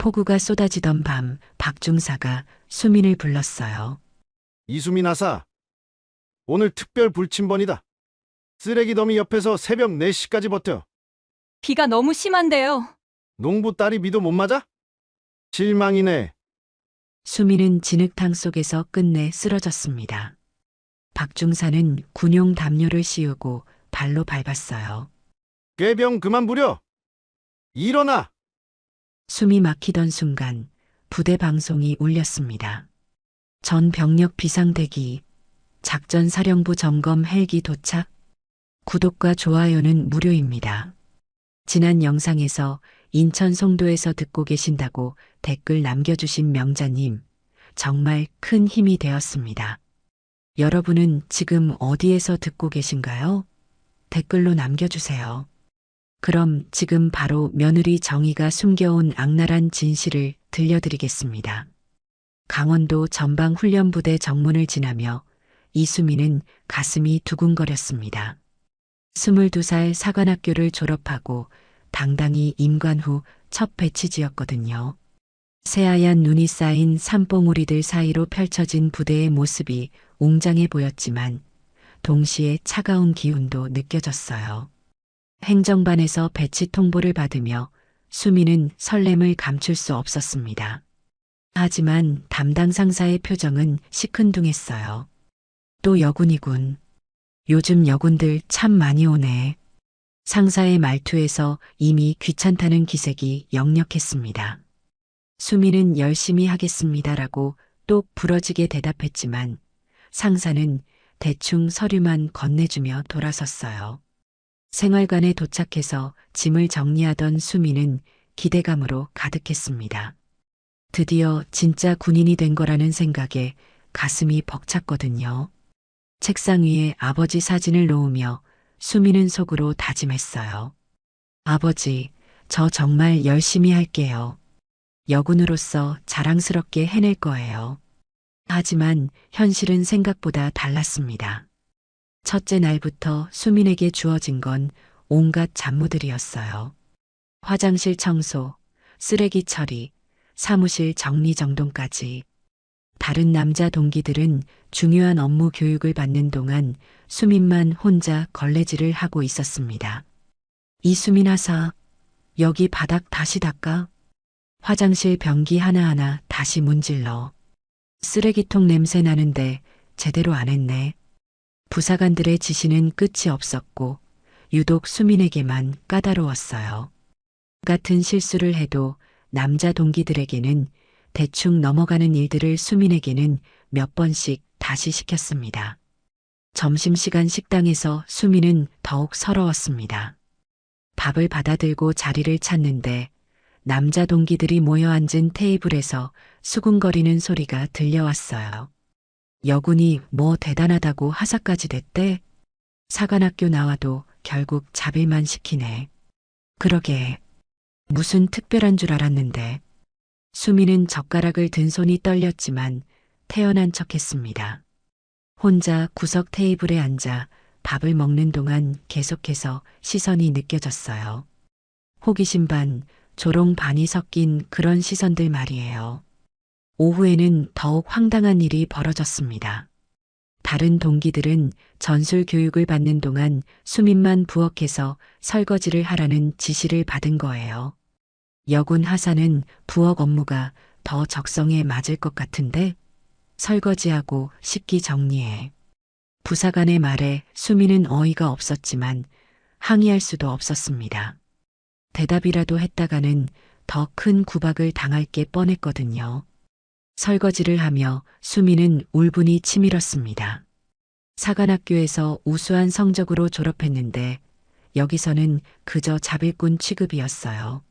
폭우가 쏟아지던 밤 박중사가 수민을 불렀어요. 이수민 아사, 오늘 특별 불침번이다. 쓰레기 더미 옆에서 새벽 4시까지 버텨. 비가 너무 심한데요. 농부 딸이 비도 못 맞아? 실망이네. 수민은 진흙탕 속에서 끝내 쓰러졌습니다. 박중사는 군용 담요를 씌우고 발로 밟았어요. 꾀병 그만 부려. 일어나. 숨이 막히던 순간 부대 방송이 울렸습니다. 전 병력 비상대기, 작전사령부 점검 헬기 도착, 구독과 좋아요는 무료입니다. 지난 영상에서 인천 송도에서 듣고 계신다고 댓글 남겨주신 명자님, 정말 큰 힘이 되었습니다. 여러분은 지금 어디에서 듣고 계신가요? 댓글로 남겨주세요. 그럼 지금 바로 며느리 정희가 숨겨온 악랄한 진실을 들려드리겠습니다. 강원도 전방훈련부대 정문을 지나며 이수민은 가슴이 두근거렸습니다. 22살 사관학교를 졸업하고 당당히 임관 후 첫 배치지였거든요. 새하얀 눈이 쌓인 산봉우리들 사이로 펼쳐진 부대의 모습이 웅장해 보였지만 동시에 차가운 기운도 느껴졌어요. 행정반에서 배치 통보를 받으며 수민은 설렘을 감출 수 없었습니다. 하지만 담당 상사의 표정은 시큰둥했어요. 또 여군이군. 요즘 여군들 참 많이 오네. 상사의 말투에서 이미 귀찮다는 기색이 역력했습니다. 수민은 열심히 하겠습니다라고 똑 부러지게 대답했지만 상사는 대충 서류만 건네주며 돌아섰어요. 생활관에 도착해서 짐을 정리하던 수민은 기대감으로 가득했습니다. 드디어 진짜 군인이 된 거라는 생각에 가슴이 벅찼거든요. 책상 위에 아버지 사진을 놓으며 수민은 속으로 다짐했어요. 아버지, 저 정말 열심히 할게요. 여군으로서 자랑스럽게 해낼 거예요. 하지만 현실은 생각보다 달랐습니다. 첫째 날부터 수민에게 주어진 건 온갖 잡무들이었어요. 화장실 청소, 쓰레기 처리, 사무실 정리정돈까지. 다른 남자 동기들은 중요한 업무 교육을 받는 동안 수민만 혼자 걸레질을 하고 있었습니다. 이수민 하사, 여기 바닥 다시 닦아. 화장실 변기 하나하나 다시 문질러. 쓰레기통 냄새 나는데 제대로 안 했네. 부사관들의 지시는 끝이 없었고 유독 수민에게만 까다로웠어요. 같은 실수를 해도 남자 동기들에게는 대충 넘어가는 일들을 수민에게는 몇 번씩 다시 시켰습니다. 점심시간 식당에서 수민은 더욱 서러웠습니다. 밥을 받아들고 자리를 찾는데 남자 동기들이 모여 앉은 테이블에서 수군거리는 소리가 들려왔어요. 여군이 뭐 대단하다고 하사까지 됐대? 사관학교 나와도 결국 잡일만 시키네. 그러게, 무슨 특별한 줄 알았는데. 수민은 젓가락을 든 손이 떨렸지만 태연한 척했습니다. 혼자 구석 테이블에 앉아 밥을 먹는 동안 계속해서 시선이 느껴졌어요. 호기심 반, 조롱 반이 섞인 그런 시선들 말이에요. 오후에는 더욱 황당한 일이 벌어졌습니다. 다른 동기들은 전술 교육을 받는 동안 수민만 부엌에서 설거지를 하라는 지시를 받은 거예요. 여군 하사는 부엌 업무가 더 적성에 맞을 것 같은데 설거지하고 식기 정리해. 부사관의 말에 수민은 어이가 없었지만 항의할 수도 없었습니다. 대답이라도 했다가는 더 큰 구박을 당할 게 뻔했거든요. 설거지를 하며 수민은 울분이 치밀었습니다. 사관학교에서 우수한 성적으로 졸업했는데 여기서는 그저 잡일꾼 취급이었어요.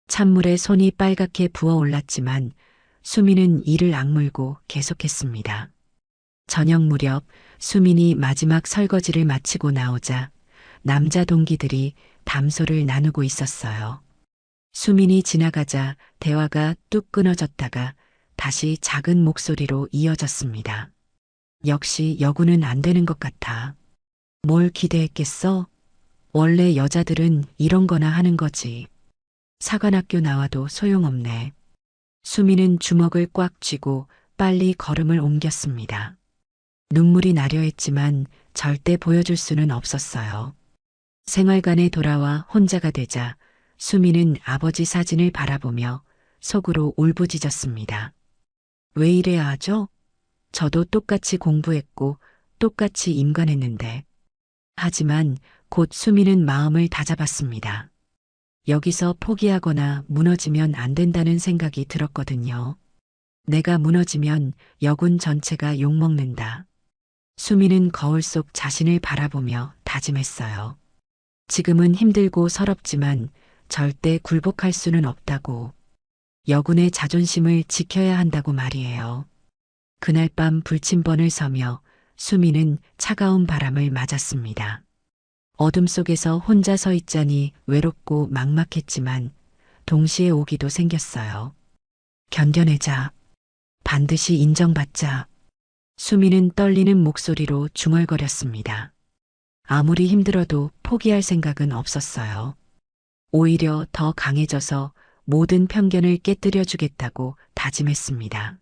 찬물에 손이 빨갛게 부어올랐지만 수민은 이를 악물고 계속했습니다. 저녁 무렵 수민이 마지막 설거지를 마치고 나오자 남자 동기들이 담소를 나누고 있었어요. 수민이 지나가자 대화가 뚝 끊어졌다가 다시 작은 목소리로 이어졌습니다. 역시 여군은 안 되는 것 같아. 뭘 기대했겠어? 원래 여자들은 이런 거나 하는 거지. 사관학교 나와도 소용없네. 수미는 주먹을 꽉 쥐고 빨리 걸음을 옮겼습니다. 눈물이 나려 했지만 절대 보여줄 수는 없었어요. 생활관에 돌아와 혼자가 되자 수미는 아버지 사진을 바라보며 속으로 울부짖었습니다. 왜 이래야 하죠? 저도 똑같이 공부했고 똑같이 임관했는데. 하지만 곧 수미는 마음을 다잡았습니다. 여기서 포기하거나 무너지면 안 된다는 생각이 들었거든요. 내가 무너지면 여군 전체가 욕먹는다. 수미는 거울 속 자신을 바라보며 다짐했어요. 지금은 힘들고 서럽지만 절대 굴복할 수는 없다고. 여군의 자존심을 지켜야 한다고 말이에요. 그날 밤 불침번을 서며 수미는 차가운 바람을 맞았습니다. 어둠 속에서 혼자 서 있자니 외롭고 막막했지만 동시에 오기도 생겼어요. 견뎌내자. 반드시 인정받자. 수미는 떨리는 목소리로 중얼거렸습니다. 아무리 힘들어도 포기할 생각은 없었어요. 오히려 더 강해져서 모든 편견을 깨뜨려 주겠다고 다짐했습니다.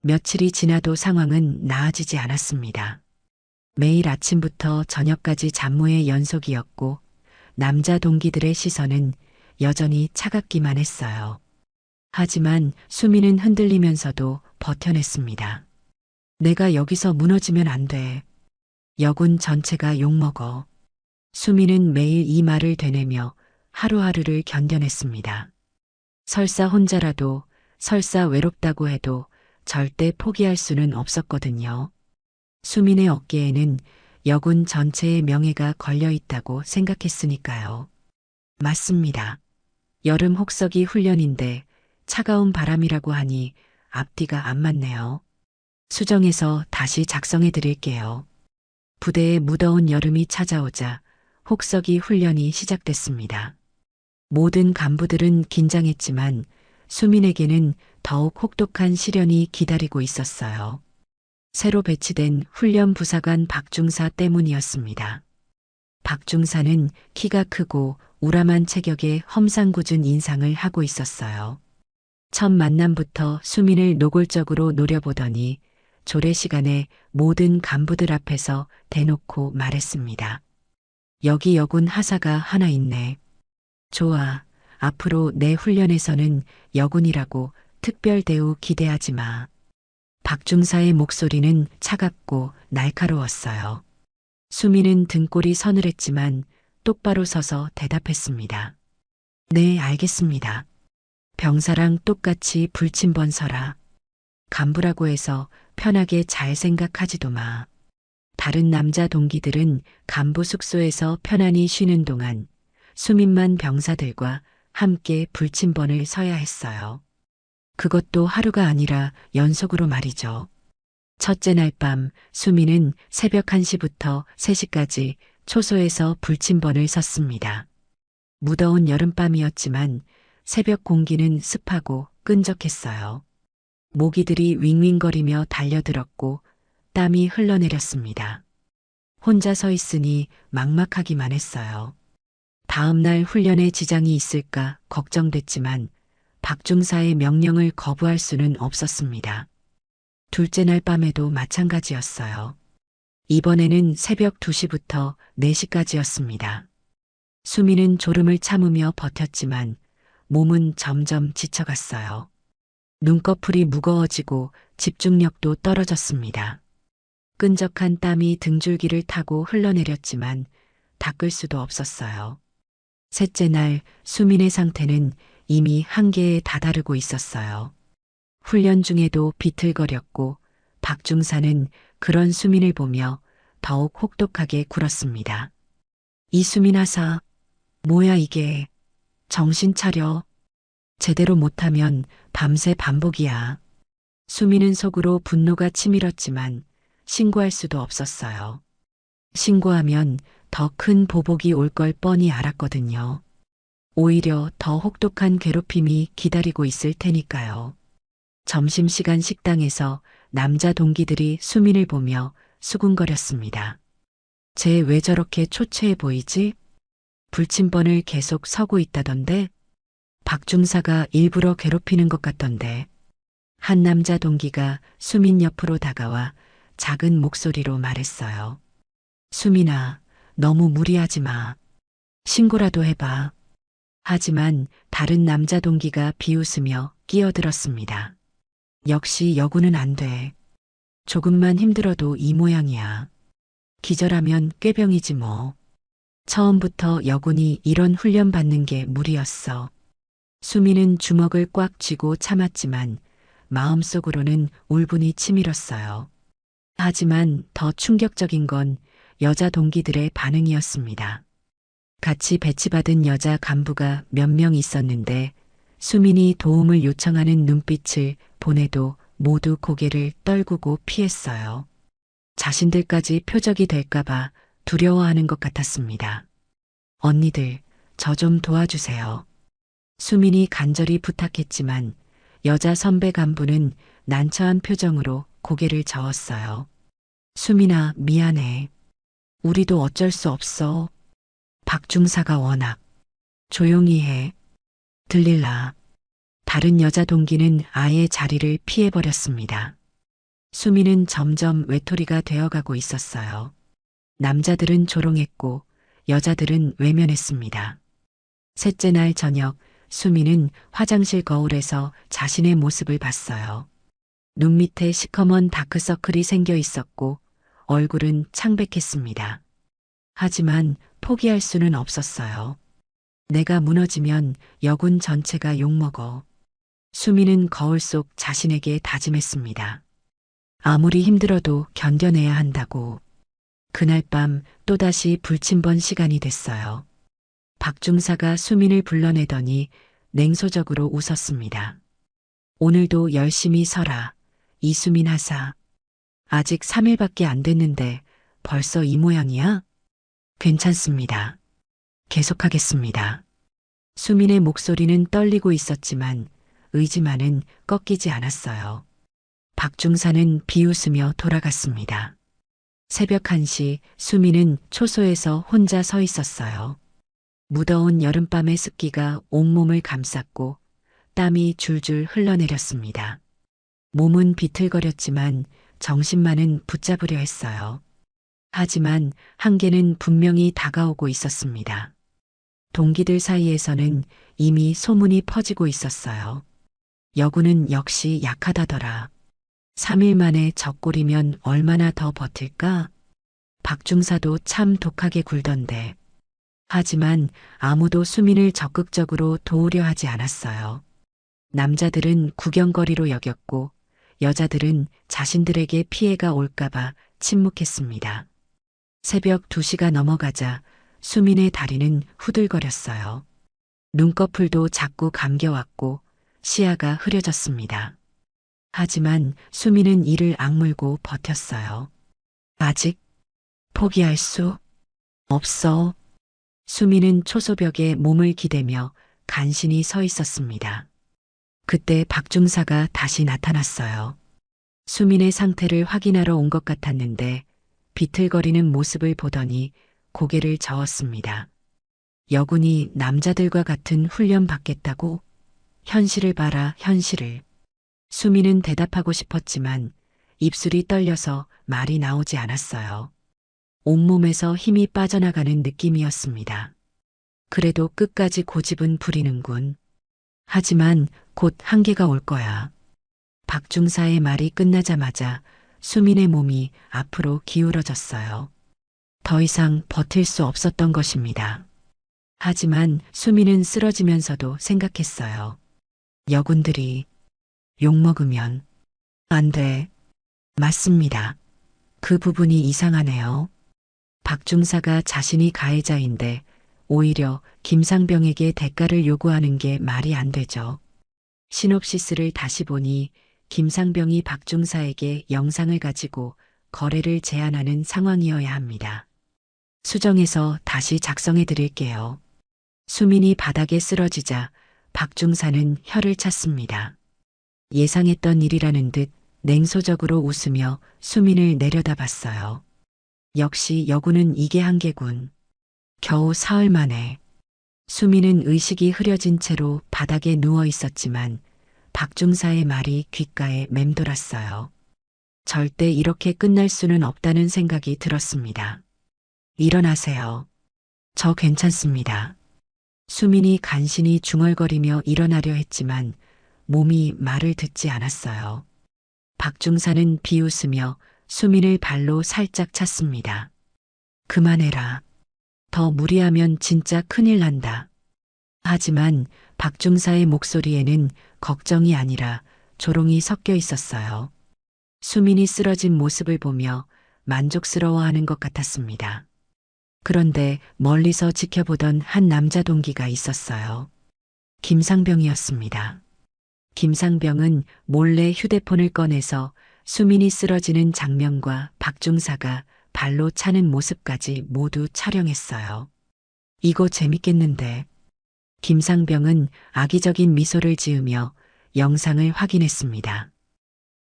며칠이 지나도 상황은 나아지지 않았습니다. 매일 아침부터 저녁까지 잡무의 연속이었고 남자 동기들의 시선은 여전히 차갑기만 했어요. 하지만 수미는 흔들리면서도 버텨냈습니다. 내가 여기서 무너지면 안 돼. 여군 전체가 욕먹어. 수미는 매일 이 말을 되뇌며 하루하루를 견뎌냈습니다. 설사 혼자라도, 설사 외롭다고 해도 절대 포기할 수는 없었거든요. 수민의 어깨에는 여군 전체의 명예가 걸려 있다고 생각했으니까요. 맞습니다. 여름 혹서기 훈련인데 차가운 바람이라고 하니 앞뒤가 안 맞네요. 수정해서 다시 작성해 드릴게요. 부대에 무더운 여름이 찾아오자 혹서기 훈련이 시작됐습니다. 모든 간부들은 긴장했지만 수민에게는 더욱 혹독한 시련이 기다리고 있었어요. 새로 배치된 훈련 부사관 박중사 때문이었습니다. 박중사는 키가 크고 우람한 체격에 험상궂은 인상을 하고 있었어요. 첫 만남부터 수민을 노골적으로 노려보더니 조례 시간에 모든 간부들 앞에서 대놓고 말했습니다. 여기 여군 하사가 하나 있네. 좋아. 앞으로 내 훈련에서는 여군이라고 특별 대우 기대하지 마. 박중사의 목소리는 차갑고 날카로웠어요. 수미는 등골이 서늘했지만 똑바로 서서 대답했습니다. 네, 알겠습니다. 병사랑 똑같이 불침번 서라. 간부라고 해서 편하게 잘 생각하지도 마. 다른 남자 동기들은 간부 숙소에서 편안히 쉬는 동안 수민만 병사들과 함께 불침번을 서야 했어요. 그것도 하루가 아니라 연속으로 말이죠. 첫째 날 밤 수민은 새벽 1시부터 3시까지 초소에서 불침번을 섰습니다. 무더운 여름밤이었지만 새벽 공기는 습하고 끈적했어요. 모기들이 윙윙거리며 달려들었고 땀이 흘러내렸습니다. 혼자 서 있으니 막막하기만 했어요. 다음 날 훈련에 지장이 있을까 걱정됐지만 박중사의 명령을 거부할 수는 없었습니다. 둘째 날 밤에도 마찬가지였어요. 이번에는 새벽 2시부터 4시까지였습니다. 수미는 졸음을 참으며 버텼지만 몸은 점점 지쳐갔어요. 눈꺼풀이 무거워지고 집중력도 떨어졌습니다. 끈적한 땀이 등줄기를 타고 흘러내렸지만 닦을 수도 없었어요. 셋째 날 수민의 상태는 이미 한계에 다다르고 있었어요. 훈련 중에도 비틀거렸고 박중사는 그런 수민을 보며 더욱 혹독하게 굴었습니다. 이수민 하사, 뭐야 이게. 정신 차려. 제대로 못하면 밤새 반복이야. 수민은 속으로 분노가 치밀었지만 신고할 수도 없었어요. 신고하면 더 큰 보복이 올 걸 뻔히 알았거든요. 오히려 더 혹독한 괴롭힘이 기다리고 있을 테니까요. 점심시간 식당에서 남자 동기들이 수민을 보며 수군거렸습니다. 쟤 왜 저렇게 초췌해 보이지? 불침번을 계속 서고 있다던데? 박 중사가 일부러 괴롭히는 것 같던데. 한 남자 동기가 수민 옆으로 다가와 작은 목소리로 말했어요. 수민아, 너무 무리하지 마. 신고라도 해봐. 하지만 다른 남자 동기가 비웃으며 끼어들었습니다. 역시 여군은 안 돼. 조금만 힘들어도 이 모양이야. 기절하면 꾀병이지 뭐. 처음부터 여군이 이런 훈련 받는 게 무리였어. 수민은 주먹을 꽉 쥐고 참았지만 마음속으로는 울분이 치밀었어요. 하지만 더 충격적인 건 여자 동기들의 반응이었습니다. 같이 배치받은 여자 간부가 몇 명 있었는데 수민이 도움을 요청하는 눈빛을 보내도 모두 고개를 떨구고 피했어요. 자신들까지 표적이 될까봐 두려워하는 것 같았습니다. 언니들, 저 좀 도와주세요. 수민이 간절히 부탁했지만 여자 선배 간부는 난처한 표정으로 고개를 저었어요. 수민아, 미안해. 우리도 어쩔 수 없어. 박 중사가 워낙. 조용히 해. 들릴라. 다른 여자 동기는 아예 자리를 피해버렸습니다. 수민은 점점 외톨이가 되어가고 있었어요. 남자들은 조롱했고 여자들은 외면했습니다. 셋째 날 저녁 수민은 화장실 거울에서 자신의 모습을 봤어요. 눈 밑에 시커먼 다크서클이 생겨 있었고 얼굴은 창백했습니다. 하지만 포기할 수는 없었어요. 내가 무너지면 여군 전체가 욕먹어. 수민은 거울 속 자신에게 다짐했습니다. 아무리 힘들어도 견뎌내야 한다고. 그날 밤 또다시 불침번 시간이 됐어요. 박 중사가 수민을 불러내더니 냉소적으로 웃었습니다. 오늘도 열심히 서라. 이수민 하사. 아직 3일밖에 안 됐는데 벌써 이 모양이야? 괜찮습니다. 계속하겠습니다. 수민의 목소리는 떨리고 있었지만 의지만은 꺾이지 않았어요. 박 중사는 비웃으며 돌아갔습니다. 새벽 1시 수민은 초소에서 혼자 서 있었어요. 무더운 여름밤의 습기가 온몸을 감쌌고 땀이 줄줄 흘러내렸습니다. 몸은 비틀거렸지만 정신만은 붙잡으려 했어요. 하지만 한계는 분명히 다가오고 있었습니다. 동기들 사이에서는 이미 소문이 퍼지고 있었어요. 여군은 역시 약하다더라. 3일 만에 적골이면 얼마나 더 버틸까? 박중사도 참 독하게 굴던데. 하지만 아무도 수민을 적극적으로 도우려 하지 않았어요. 남자들은 구경거리로 여겼고 여자들은 자신들에게 피해가 올까봐 침묵했습니다. 새벽 2시가 넘어가자 수민의 다리는 후들거렸어요. 눈꺼풀도 자꾸 감겨왔고 시야가 흐려졌습니다. 하지만 수민은 이를 악물고 버텼어요. 아직 포기할 수 없어. 수민은 초소벽에 몸을 기대며 간신히 서 있었습니다. 그때 박중사가 다시 나타났어요. 수민의 상태를 확인하러 온 것 같았는데 비틀거리는 모습을 보더니 고개를 저었습니다. 여군이 남자들과 같은 훈련 받겠다고? 현실을 봐라, 현실을. 수민은 대답하고 싶었지만 입술이 떨려서 말이 나오지 않았어요. 온몸에서 힘이 빠져나가는 느낌이었습니다. 그래도 끝까지 고집은 부리는군. 하지만 곧 한계가 올 거야. 박중사의 말이 끝나자마자 수민의 몸이 앞으로 기울어졌어요. 더 이상 버틸 수 없었던 것입니다. 하지만 수민은 쓰러지면서도 생각했어요. 여군들이 욕먹으면 안 돼. 맞습니다. 그 부분이 이상하네요. 박중사가 자신이 가해자인데 오히려 김상병에게 대가를 요구하는 게 말이 안 되죠. 시놉시스를 다시 보니 김상병이 박중사에게 영상을 가지고 거래를 제안하는 상황이어야 합니다. 수정해서 다시 작성해 드릴게요. 수민이 바닥에 쓰러지자 박중사는 혀를 찼습니다. 예상했던 일이라는 듯 냉소적으로 웃으며 수민을 내려다봤어요. 역시 여군은 이게 한계군. 겨우 사흘 만에. 수민은 의식이 흐려진 채로 바닥에 누워 있었지만 박중사의 말이 귓가에 맴돌았어요. 절대 이렇게 끝날 수는 없다는 생각이 들었습니다. 일어나세요. 저 괜찮습니다. 수민이 간신히 중얼거리며 일어나려 했지만 몸이 말을 듣지 않았어요. 박중사는 비웃으며 수민을 발로 살짝 찼습니다. 그만해라. 더 무리하면 진짜 큰일 난다. 하지만 박중사의 목소리에는 걱정이 아니라 조롱이 섞여 있었어요. 수민이 쓰러진 모습을 보며 만족스러워하는 것 같았습니다. 그런데 멀리서 지켜보던 한 남자 동기가 있었어요. 김상병이었습니다. 김상병은 몰래 휴대폰을 꺼내서 수민이 쓰러지는 장면과 박중사가 발로 차는 모습까지 모두 촬영했어요. 이거 재밌겠는데. 김상병은 악의적인 미소를 지으며 영상을 확인했습니다.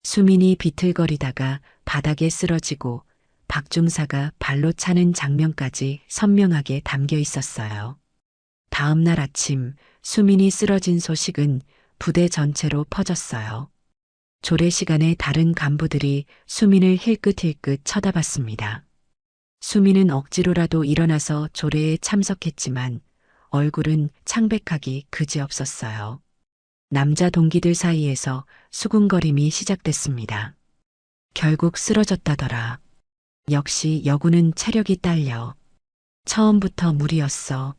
수민이 비틀거리다가 바닥에 쓰러지고 박중사가 발로 차는 장면까지 선명하게 담겨 있었어요. 다음 날 아침 수민이 쓰러진 소식은 부대 전체로 퍼졌어요. 조례 시간에 다른 간부들이 수민을 힐끗힐끗 쳐다봤습니다. 수민은 억지로라도 일어나서 조례에 참석했지만 얼굴은 창백하기 그지없었어요. 남자 동기들 사이에서 수군거림이 시작됐습니다. 결국 쓰러졌다더라. 역시 여군은 체력이 딸려. 처음부터 무리였어.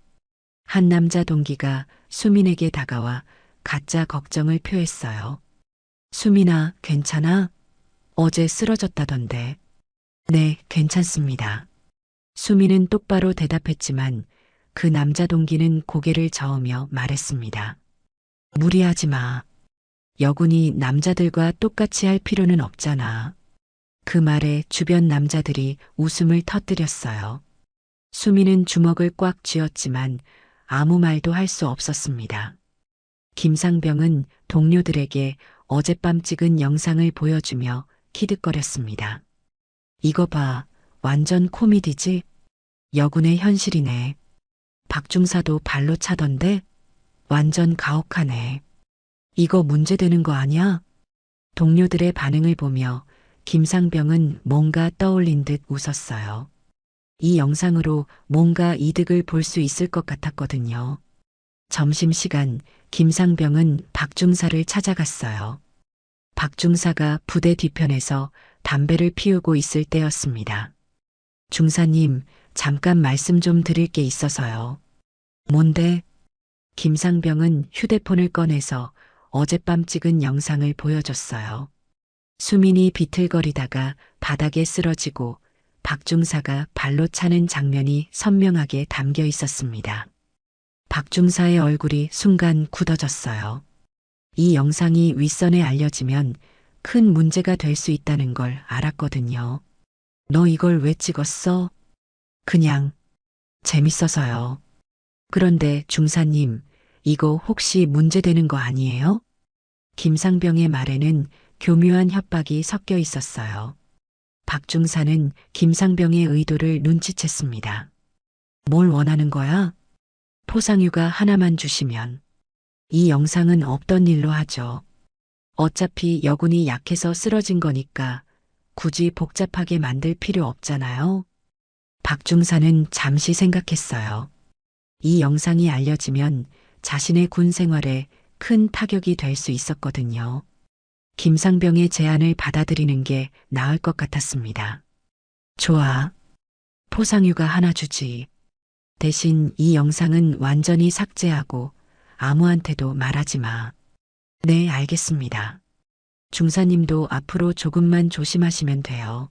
한 남자 동기가 수민에게 다가와 가짜 걱정을 표했어요. 수민아, 괜찮아? 어제 쓰러졌다던데. 네, 괜찮습니다. 수민은 똑바로 대답했지만 그 남자 동기는 고개를 저으며 말했습니다. 무리하지 마. 여군이 남자들과 똑같이 할 필요는 없잖아. 그 말에 주변 남자들이 웃음을 터뜨렸어요. 수민은 주먹을 꽉 쥐었지만 아무 말도 할 수 없었습니다. 김상병은 동료들에게 어젯밤 찍은 영상을 보여주며 키득거렸습니다. 이거 봐, 완전 코미디지? 여군의 현실이네. 박중사도 발로 차던데? 완전 가혹하네. 이거 문제되는 거 아냐? 동료들의 반응을 보며 김상병은 뭔가 떠올린 듯 웃었어요. 이 영상으로 뭔가 이득을 볼 수 있을 것 같았거든요. 점심시간 김상병은 박중사를 찾아갔어요. 박중사가 부대 뒤편에서 담배를 피우고 있을 때였습니다. 중사님, 잠깐 말씀 좀 드릴 게 있어서요. 뭔데? 김상병은 휴대폰을 꺼내서 어젯밤 찍은 영상을 보여줬어요. 수민이 비틀거리다가 바닥에 쓰러지고 박중사가 발로 차는 장면이 선명하게 담겨 있었습니다. 박중사의 얼굴이 순간 굳어졌어요. 이 영상이 윗선에 알려지면 큰 문제가 될 수 있다는 걸 알았거든요. 너 이걸 왜 찍었어? 그냥 재밌어서요. 그런데 중사님, 이거 혹시 문제되는 거 아니에요? 김상병의 말에는 교묘한 협박이 섞여 있었어요. 박중사는 김상병의 의도를 눈치챘습니다. 뭘 원하는 거야? 포상휴가 하나만 주시면. 이 영상은 없던 일로 하죠. 어차피 여군이 약해서 쓰러진 거니까 굳이 복잡하게 만들 필요 없잖아요. 박중사는 잠시 생각했어요. 이 영상이 알려지면 자신의 군 생활에 큰 타격이 될 수 있었거든요. 김상병의 제안을 받아들이는 게 나을 것 같았습니다. 좋아. 포상휴가 하나 주지. 대신 이 영상은 완전히 삭제하고 아무한테도 말하지 마. 네, 알겠습니다. 중사님도 앞으로 조금만 조심하시면 돼요.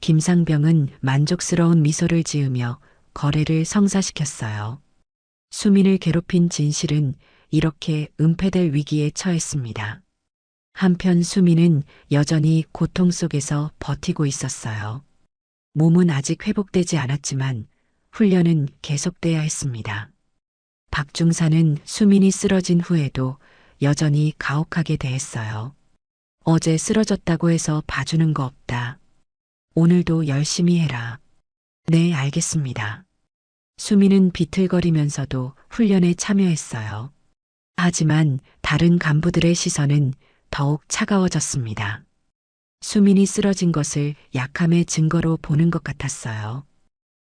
김상병은 만족스러운 미소를 지으며 거래를 성사시켰어요. 수민을 괴롭힌 진실은 이렇게 은폐될 위기에 처했습니다. 한편 수민은 여전히 고통 속에서 버티고 있었어요. 몸은 아직 회복되지 않았지만 훈련은 계속돼야 했습니다. 박중사는 수민이 쓰러진 후에도 여전히 가혹하게 대했어요. 어제 쓰러졌다고 해서 봐주는 거 없다. 오늘도 열심히 해라. 네, 알겠습니다. 수민은 비틀거리면서도 훈련에 참여했어요. 하지만 다른 간부들의 시선은 더욱 차가워졌습니다. 수민이 쓰러진 것을 약함의 증거로 보는 것 같았어요.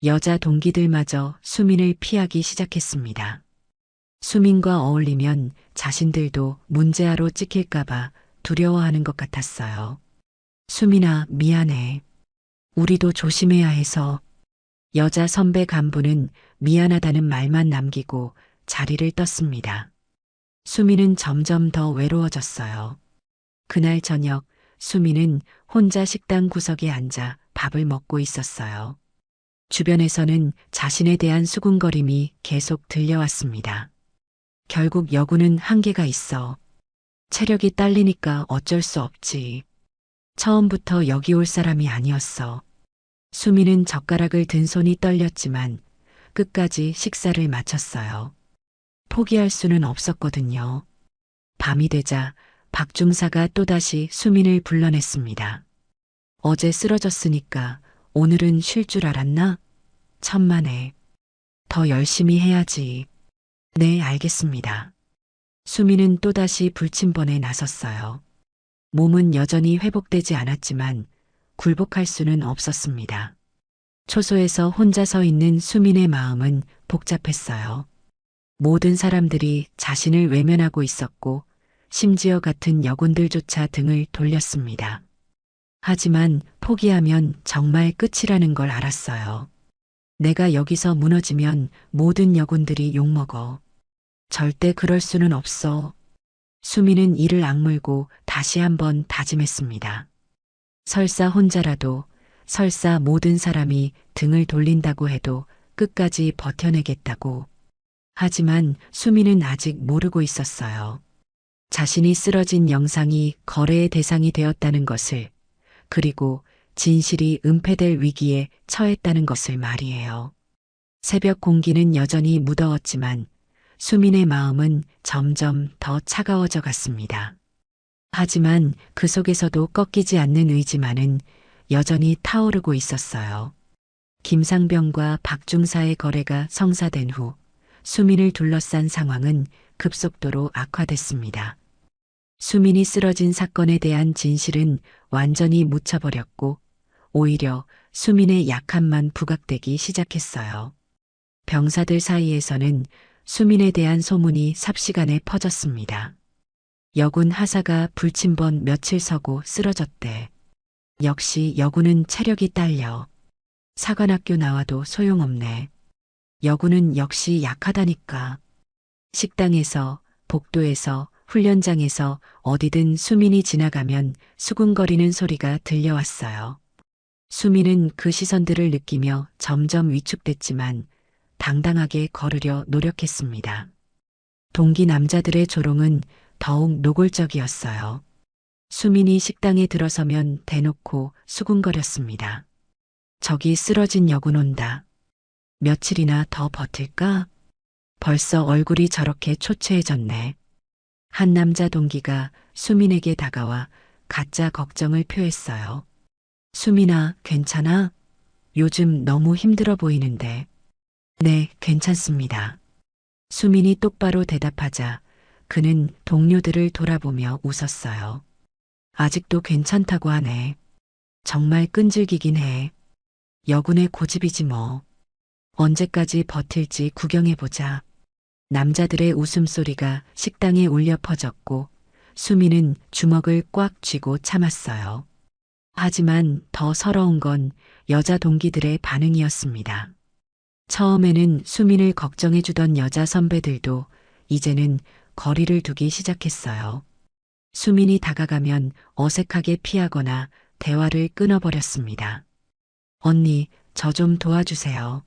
여자 동기들마저 수민을 피하기 시작했습니다. 수민과 어울리면 자신들도 문제아로 찍힐까봐 두려워하는 것 같았어요. 수민아, 미안해. 우리도 조심해야 해서. 여자 선배 간부는 미안하다는 말만 남기고 자리를 떴습니다. 수민은 점점 더 외로워졌어요. 그날 저녁 수민은 혼자 식당 구석에 앉아 밥을 먹고 있었어요. 주변에서는 자신에 대한 수군거림이 계속 들려왔습니다. 결국 여군은 한계가 있어. 체력이 딸리니까 어쩔 수 없지. 처음부터 여기 올 사람이 아니었어. 수민은 젓가락을 든 손이 떨렸지만 끝까지 식사를 마쳤어요. 포기할 수는 없었거든요. 밤이 되자 박 중사가 또다시 수민을 불러냈습니다. 어제 쓰러졌으니까 오늘은 쉴 줄 알았나? 천만에. 더 열심히 해야지. 네, 알겠습니다. 수민은 또다시 불침번에 나섰어요. 몸은 여전히 회복되지 않았지만 굴복할 수는 없었습니다. 초소에서 혼자 서 있는 수민의 마음은 복잡했어요. 모든 사람들이 자신을 외면하고 있었고 심지어 같은 여군들조차 등을 돌렸습니다. 하지만 포기하면 정말 끝이라는 걸 알았어요. 내가 여기서 무너지면 모든 여군들이 욕먹어. 절대 그럴 수는 없어. 수민은 이를 악물고 다시 한번 다짐했습니다. 설사 혼자라도, 설사 모든 사람이 등을 돌린다고 해도 끝까지 버텨내겠다고. 하지만 수민은 아직 모르고 있었어요. 자신이 쓰러진 영상이 거래의 대상이 되었다는 것을, 그리고 진실이 은폐될 위기에 처했다는 것을 말이에요. 새벽 공기는 여전히 무더웠지만 수민의 마음은 점점 더 차가워져 갔습니다. 하지만 그 속에서도 꺾이지 않는 의지만은 여전히 타오르고 있었어요. 김상병과 박중사의 거래가 성사된 후 수민을 둘러싼 상황은 급속도로 악화됐습니다. 수민이 쓰러진 사건에 대한 진실은 완전히 묻혀버렸고 오히려 수민의 약함만 부각되기 시작했어요. 병사들 사이에서는 수민에 대한 소문이 삽시간에 퍼졌습니다. 여군 하사가 불침번 며칠 서고 쓰러졌대. 역시 여군은 체력이 딸려. 사관학교 나와도 소용없네. 여군은 역시 약하다니까. 식당에서, 복도에서, 훈련장에서 어디든 수민이 지나가면 수군거리는 소리가 들려왔어요. 수민은 그 시선들을 느끼며 점점 위축됐지만 당당하게 걸으려 노력했습니다. 동기 남자들의 조롱은 더욱 노골적이었어요. 수민이 식당에 들어서면 대놓고 수군거렸습니다. 저기 쓰러진 여군 온다. 며칠이나 더 버틸까? 벌써 얼굴이 저렇게 초췌해졌네. 한 남자 동기가 수민에게 다가와 가짜 걱정을 표했어요. 수민아, 괜찮아? 요즘 너무 힘들어 보이는데. 네, 괜찮습니다. 수민이 똑바로 대답하자 그는 동료들을 돌아보며 웃었어요. 아직도 괜찮다고 하네. 정말 끈질기긴 해. 여군의 고집이지 뭐. 언제까지 버틸지 구경해보자. 남자들의 웃음소리가 식당에 울려 퍼졌고 수민은 주먹을 꽉 쥐고 참았어요. 하지만 더 서러운 건 여자 동기들의 반응이었습니다. 처음에는 수민을 걱정해주던 여자 선배들도 이제는 거리를 두기 시작했어요. 수민이 다가가면 어색하게 피하거나 대화를 끊어버렸습니다. 언니, 저 좀 도와주세요.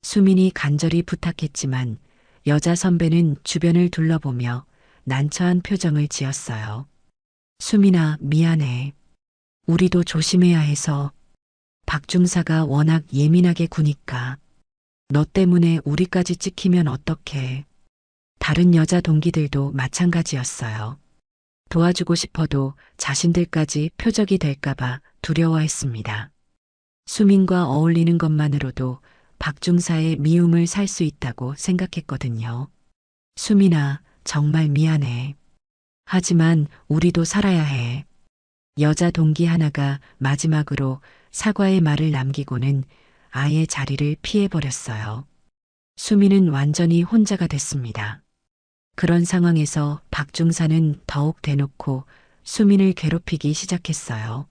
수민이 간절히 부탁했지만 여자 선배는 주변을 둘러보며 난처한 표정을 지었어요. 수민아, 미안해. 우리도 조심해야 해서. 박중사가 워낙 예민하게 구니까. 너 때문에 우리까지 찍히면 어떡해. 다른 여자 동기들도 마찬가지였어요. 도와주고 싶어도 자신들까지 표적이 될까봐 두려워했습니다. 수민과 어울리는 것만으로도 박중사의 미움을 살 수 있다고 생각했거든요. 수민아, 정말 미안해. 하지만 우리도 살아야 해. 여자 동기 하나가 마지막으로 사과의 말을 남기고는 아예 자리를 피해버렸어요. 수민은 완전히 혼자가 됐습니다. 그런 상황에서 박중사는 더욱 대놓고 수민을 괴롭히기 시작했어요.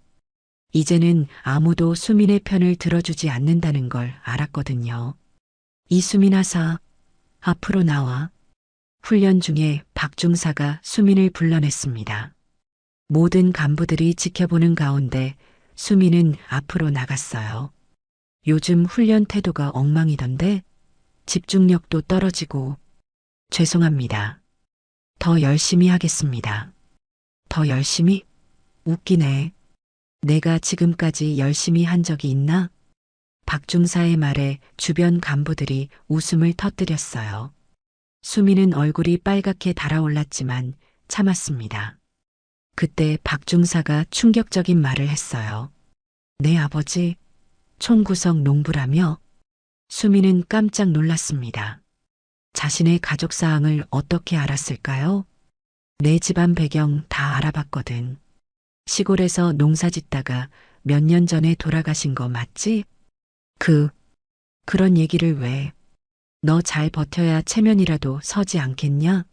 이제는 아무도 수민의 편을 들어주지 않는다는 걸 알았거든요. 이수민 하사, 앞으로 나와. 훈련 중에 박중사가 수민을 불러냈습니다. 모든 간부들이 지켜보는 가운데 수민은 앞으로 나갔어요. 요즘 훈련 태도가 엉망이던데 집중력도 떨어지고. 죄송합니다. 더 열심히 하겠습니다. 더 열심히? 웃기네. 내가 지금까지 열심히 한 적이 있나? 박중사의 말에 주변 간부들이 웃음을 터뜨렸어요. 수민은 얼굴이 빨갛게 달아올랐지만 참았습니다. 그때 박중사가 충격적인 말을 했어요. 내 아버지, 총구석 농부라며? 수민은 깜짝 놀랐습니다. 자신의 가족 사항을 어떻게 알았을까요? 내 집안 배경 다 알아봤거든. 시골에서 농사 짓다가 몇 년 전에 돌아가신 거 맞지? 그런 얘기를 왜? 너 잘 버텨야 체면이라도 서지 않겠냐?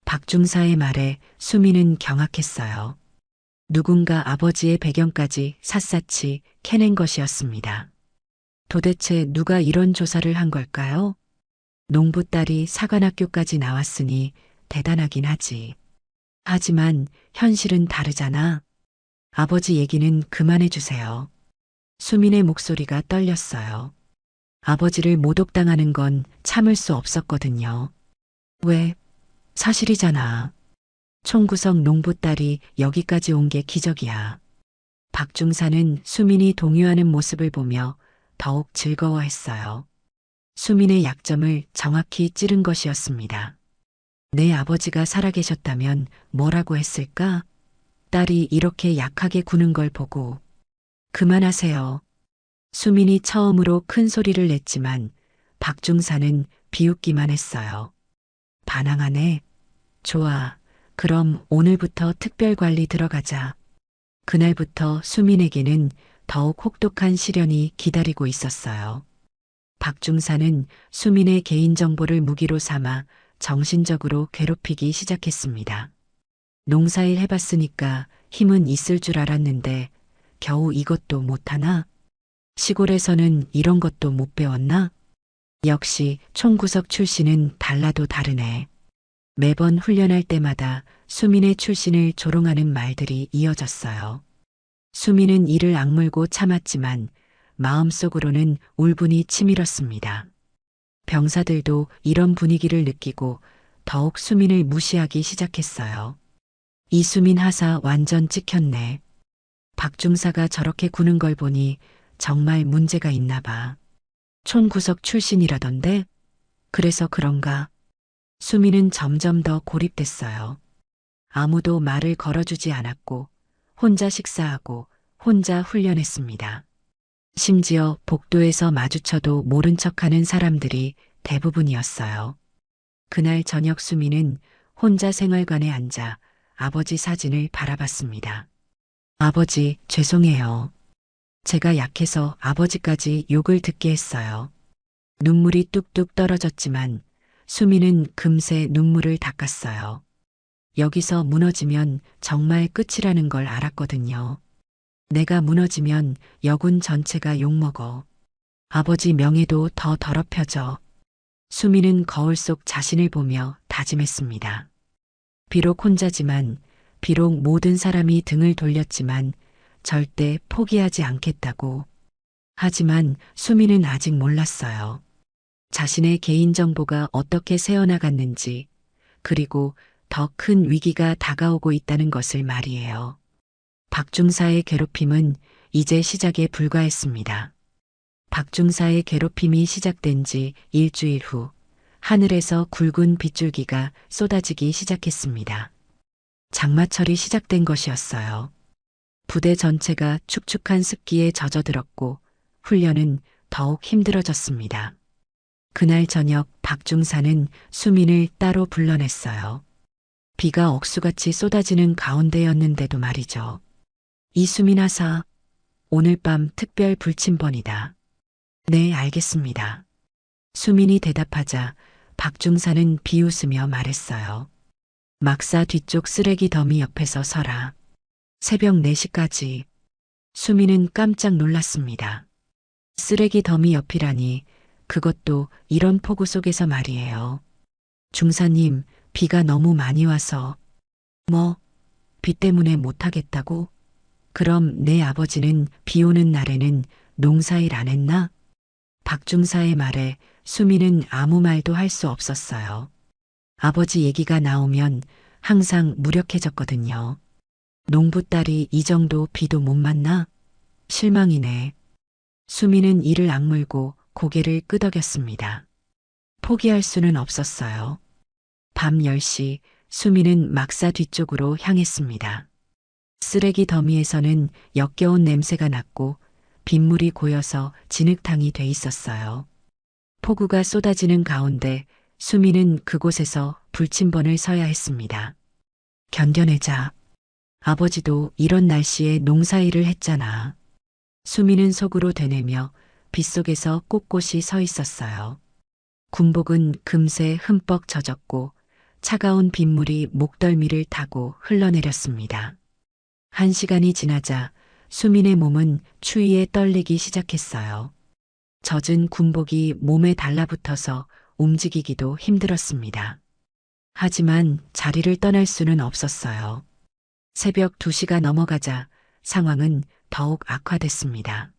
박중사의 말에 수민은 경악했어요. 누군가 아버지의 배경까지 샅샅이 캐낸 것이었습니다. 도대체 누가 이런 조사를 한 걸까요? 농부 딸이 사관학교까지 나왔으니 대단하긴 하지. 하지만 현실은 다르잖아. 아버지 얘기는 그만해 주세요. 수민의 목소리가 떨렸어요. 아버지를 모독당하는 건 참을 수 없었거든요. 왜? 사실이잖아. 총구석 농부 딸이 여기까지 온 게 기적이야. 박중사는 수민이 동요하는 모습을 보며 더욱 즐거워했어요. 수민의 약점을 정확히 찌른 것이었습니다. 내 아버지가 살아계셨다면 뭐라고 했을까? 딸이 이렇게 약하게 구는 걸 보고. 그만하세요. 수민이 처음으로 큰 소리를 냈지만 박중사는 비웃기만 했어요. 반항하네. 좋아. 그럼 오늘부터 특별관리 들어가자. 그날부터 수민에게는 더욱 혹독한 시련이 기다리고 있었어요. 박중사는 수민의 개인정보를 무기로 삼아 정신적으로 괴롭히기 시작했습니다. 농사일 해봤으니까 힘은 있을 줄 알았는데 겨우 이것도 못하나? 시골에서는 이런 것도 못 배웠나? 역시 총구석 출신은 달라도 다르네. 매번 훈련할 때마다 수민의 출신을 조롱하는 말들이 이어졌어요. 수민은 이를 악물고 참았지만 마음속으로는 울분이 치밀었습니다. 병사들도 이런 분위기를 느끼고 더욱 수민을 무시하기 시작했어요. 이수민 하사 완전 찍혔네. 박중사가 저렇게 구는 걸 보니 정말 문제가 있나 봐. 촌구석 출신이라던데? 그래서 그런가? 수민은 점점 더 고립됐어요. 아무도 말을 걸어주지 않았고 혼자 식사하고 혼자 훈련했습니다. 심지어 복도에서 마주쳐도 모른 척하는 사람들이 대부분이었어요. 그날 저녁 수민은 혼자 생활관에 앉아 아버지 사진을 바라봤습니다. 아버지, 죄송해요. 제가 약해서 아버지까지 욕을 듣게 했어요. 눈물이 뚝뚝 떨어졌지만 수민은 금세 눈물을 닦았어요. 여기서 무너지면 정말 끝이라는 걸 알았거든요. 내가 무너지면 여군 전체가 욕먹어. 아버지 명예도 더 더럽혀져. 수민은 거울 속 자신을 보며 다짐했습니다. 비록 혼자지만, 비록 모든 사람이 등을 돌렸지만 절대 포기하지 않겠다고. 하지만 수민은 아직 몰랐어요. 자신의 개인정보가 어떻게 새어나갔는지, 그리고 더 큰 위기가 다가오고 있다는 것을 말이에요. 박중사의 괴롭힘은 이제 시작에 불과했습니다. 박중사의 괴롭힘이 시작된 지 일주일 후, 하늘에서 굵은 빗줄기가 쏟아지기 시작했습니다. 장마철이 시작된 것이었어요. 부대 전체가 축축한 습기에 젖어들었고 훈련은 더욱 힘들어졌습니다. 그날 저녁 박중사는 수민을 따로 불러냈어요. 비가 억수같이 쏟아지는 가운데였는데도 말이죠. 이수민 하사, 오늘 밤 특별 불침번이다. 네, 알겠습니다. 수민이 대답하자 박중사는 비웃으며 말했어요. 막사 뒤쪽 쓰레기 더미 옆에서 서라. 새벽 4시까지. 수민은 깜짝 놀랐습니다. 쓰레기 더미 옆이라니, 그것도 이런 폭우 속에서 말이에요. 중사님, 비가 너무 많이 와서. 뭐, 비 때문에 못하겠다고? 그럼 내 아버지는 비 오는 날에는 농사일 안 했나? 박중사의 말에 수민은 아무 말도 할 수 없었어요. 아버지 얘기가 나오면 항상 무력해졌거든요. 농부딸이 이 정도 비도 못 맞나? 실망이네. 수민은 이를 악물고 고개를 끄덕였습니다. 포기할 수는 없었어요. 밤 10시 수민은 막사 뒤쪽으로 향했습니다. 쓰레기 더미에서는 역겨운 냄새가 났고 빗물이 고여서 진흙탕이 돼 있었어요. 폭우가 쏟아지는 가운데 수민은 그곳에서 불침번을 서야 했습니다. 견뎌내자. 아버지도 이런 날씨에 농사일을 했잖아. 수민은 속으로 되뇌며 빗속에서 꼿꼿이 서 있었어요. 군복은 금세 흠뻑 젖었고 차가운 빗물이 목덜미를 타고 흘러내렸습니다. 1시간이 지나자 수민의 몸은 추위에 떨리기 시작했어요. 젖은 군복이 몸에 달라붙어서 움직이기도 힘들었습니다. 하지만 자리를 떠날 수는 없었어요. 새벽 2시가 넘어가자 상황은 더욱 악화됐습니다.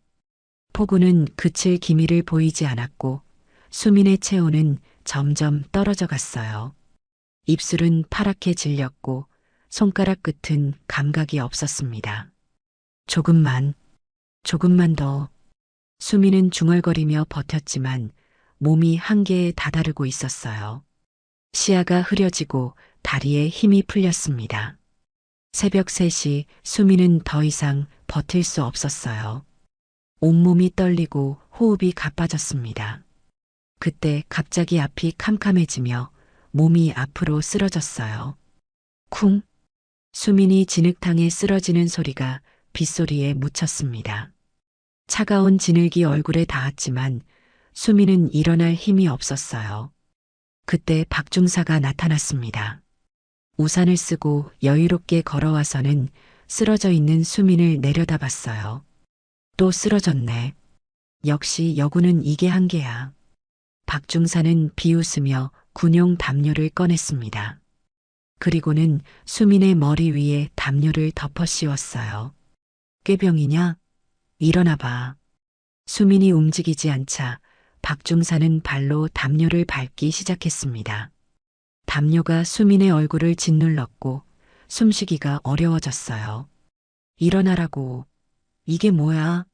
폭우는 그칠 기미를 보이지 않았고 수민의 체온은 점점 떨어져 갔어요. 입술은 파랗게 질렸고 손가락 끝은 감각이 없었습니다. 조금만 더. 수민은 중얼거리며 버텼지만 몸이 한계에 다다르고 있었어요. 시야가 흐려지고 다리에 힘이 풀렸습니다. 새벽 3시 수민은 더 이상 버틸 수 없었어요. 온몸이 떨리고 호흡이 가빠졌습니다. 그때 갑자기 앞이 캄캄해지며 몸이 앞으로 쓰러졌어요. 쿵! 수민이 진흙탕에 쓰러지는 소리가 빗소리에 묻혔습니다. 차가운 진흙이 얼굴에 닿았지만 수민은 일어날 힘이 없었어요. 그때 박중사가 나타났습니다. 우산을 쓰고 여유롭게 걸어와서는 쓰러져 있는 수민을 내려다봤어요. 또 쓰러졌네. 역시 여구는 이게 한계야. 박중사는 비웃으며 군용 담요를 꺼냈습니다. 그리고는 수민의 머리 위에 담요를 덮어 씌웠어요. 꾀병이냐? 일어나봐. 수민이 움직이지 않자 박중사는 발로 담요를 밟기 시작했습니다. 담요가 수민의 얼굴을 짓눌렀고 숨쉬기가 어려워졌어요. 일어나라고. 이게 뭐야?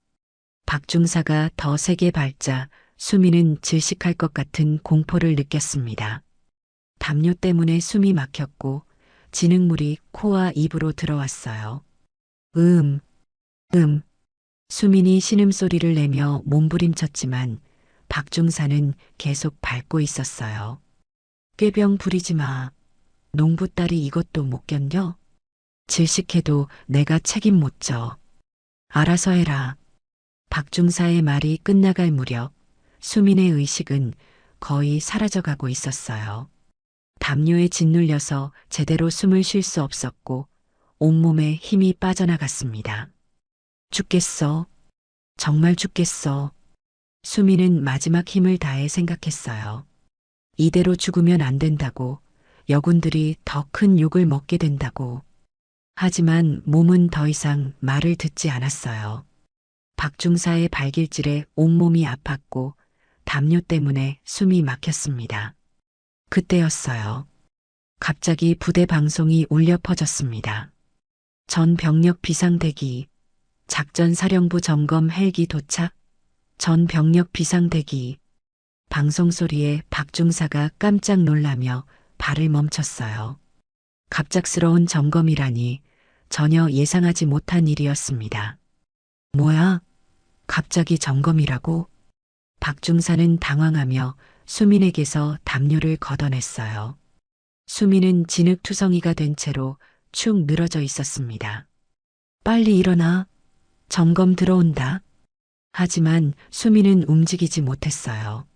박중사가 더 세게 밟자 수민은 질식할 것 같은 공포를 느꼈습니다. 담요 때문에 숨이 막혔고 진흙물이 코와 입으로 들어왔어요. 수민이 신음소리를 내며 몸부림쳤지만 박중사는 계속 밟고 있었어요. 꾀병 부리지 마. 농부딸이 이것도 못 견뎌? 질식해도 내가 책임 못 져. 알아서 해라. 박중사의 말이 끝나갈 무렵 수민의 의식은 거의 사라져가고 있었어요. 담요에 짓눌려서 제대로 숨을 쉴 수 없었고 온몸에 힘이 빠져나갔습니다. 죽겠어. 정말 죽겠어. 수민은 마지막 힘을 다해 생각했어요. 이대로 죽으면 안 된다고, 여군들이 더 큰 욕을 먹게 된다고. 하지만 몸은 더 이상 말을 듣지 않았어요. 박중사의 발길질에 온몸이 아팠고 담요 때문에 숨이 막혔습니다. 그때였어요. 갑자기 부대 방송이 울려 퍼졌습니다. 전 병력 비상대기, 작전사령부 점검 헬기 도착, 전 병력 비상대기. 방송 소리에 박중사가 깜짝 놀라며 발을 멈췄어요. 갑작스러운 점검이라니 전혀 예상하지 못한 일이었습니다. 뭐야? 갑자기 점검이라고? 박중사는 당황하며 수민에게서 담요를 걷어냈어요. 수민은 진흙투성이가 된 채로 축 늘어져 있었습니다. 빨리 일어나. 점검 들어온다. 하지만 수민은 움직이지 못했어요.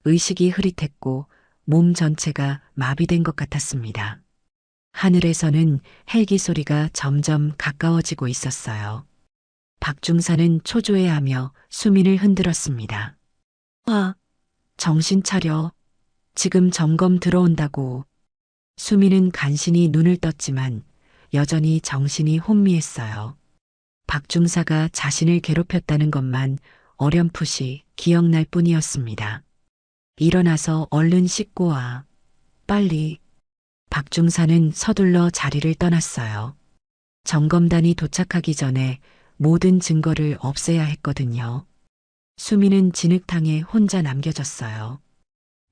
의식이 흐릿했고 몸 전체가 마비된 것 같았습니다. 하늘에서는 헬기 소리가 점점 가까워지고 있었어요. 박중사는 초조해하며 수민을 흔들었습니다. 정신 차려. 지금 점검 들어온다고. 수민은 간신히 눈을 떴지만 여전히 정신이 혼미했어요. 박중사가 자신을 괴롭혔다는 것만 어렴풋이 기억날 뿐이었습니다. 일어나서 얼른 씻고 와. 빨리. 박중사는 서둘러 자리를 떠났어요. 점검단이 도착하기 전에 모든 증거를 없애야 했거든요. 수민은 진흙탕에 혼자 남겨졌어요.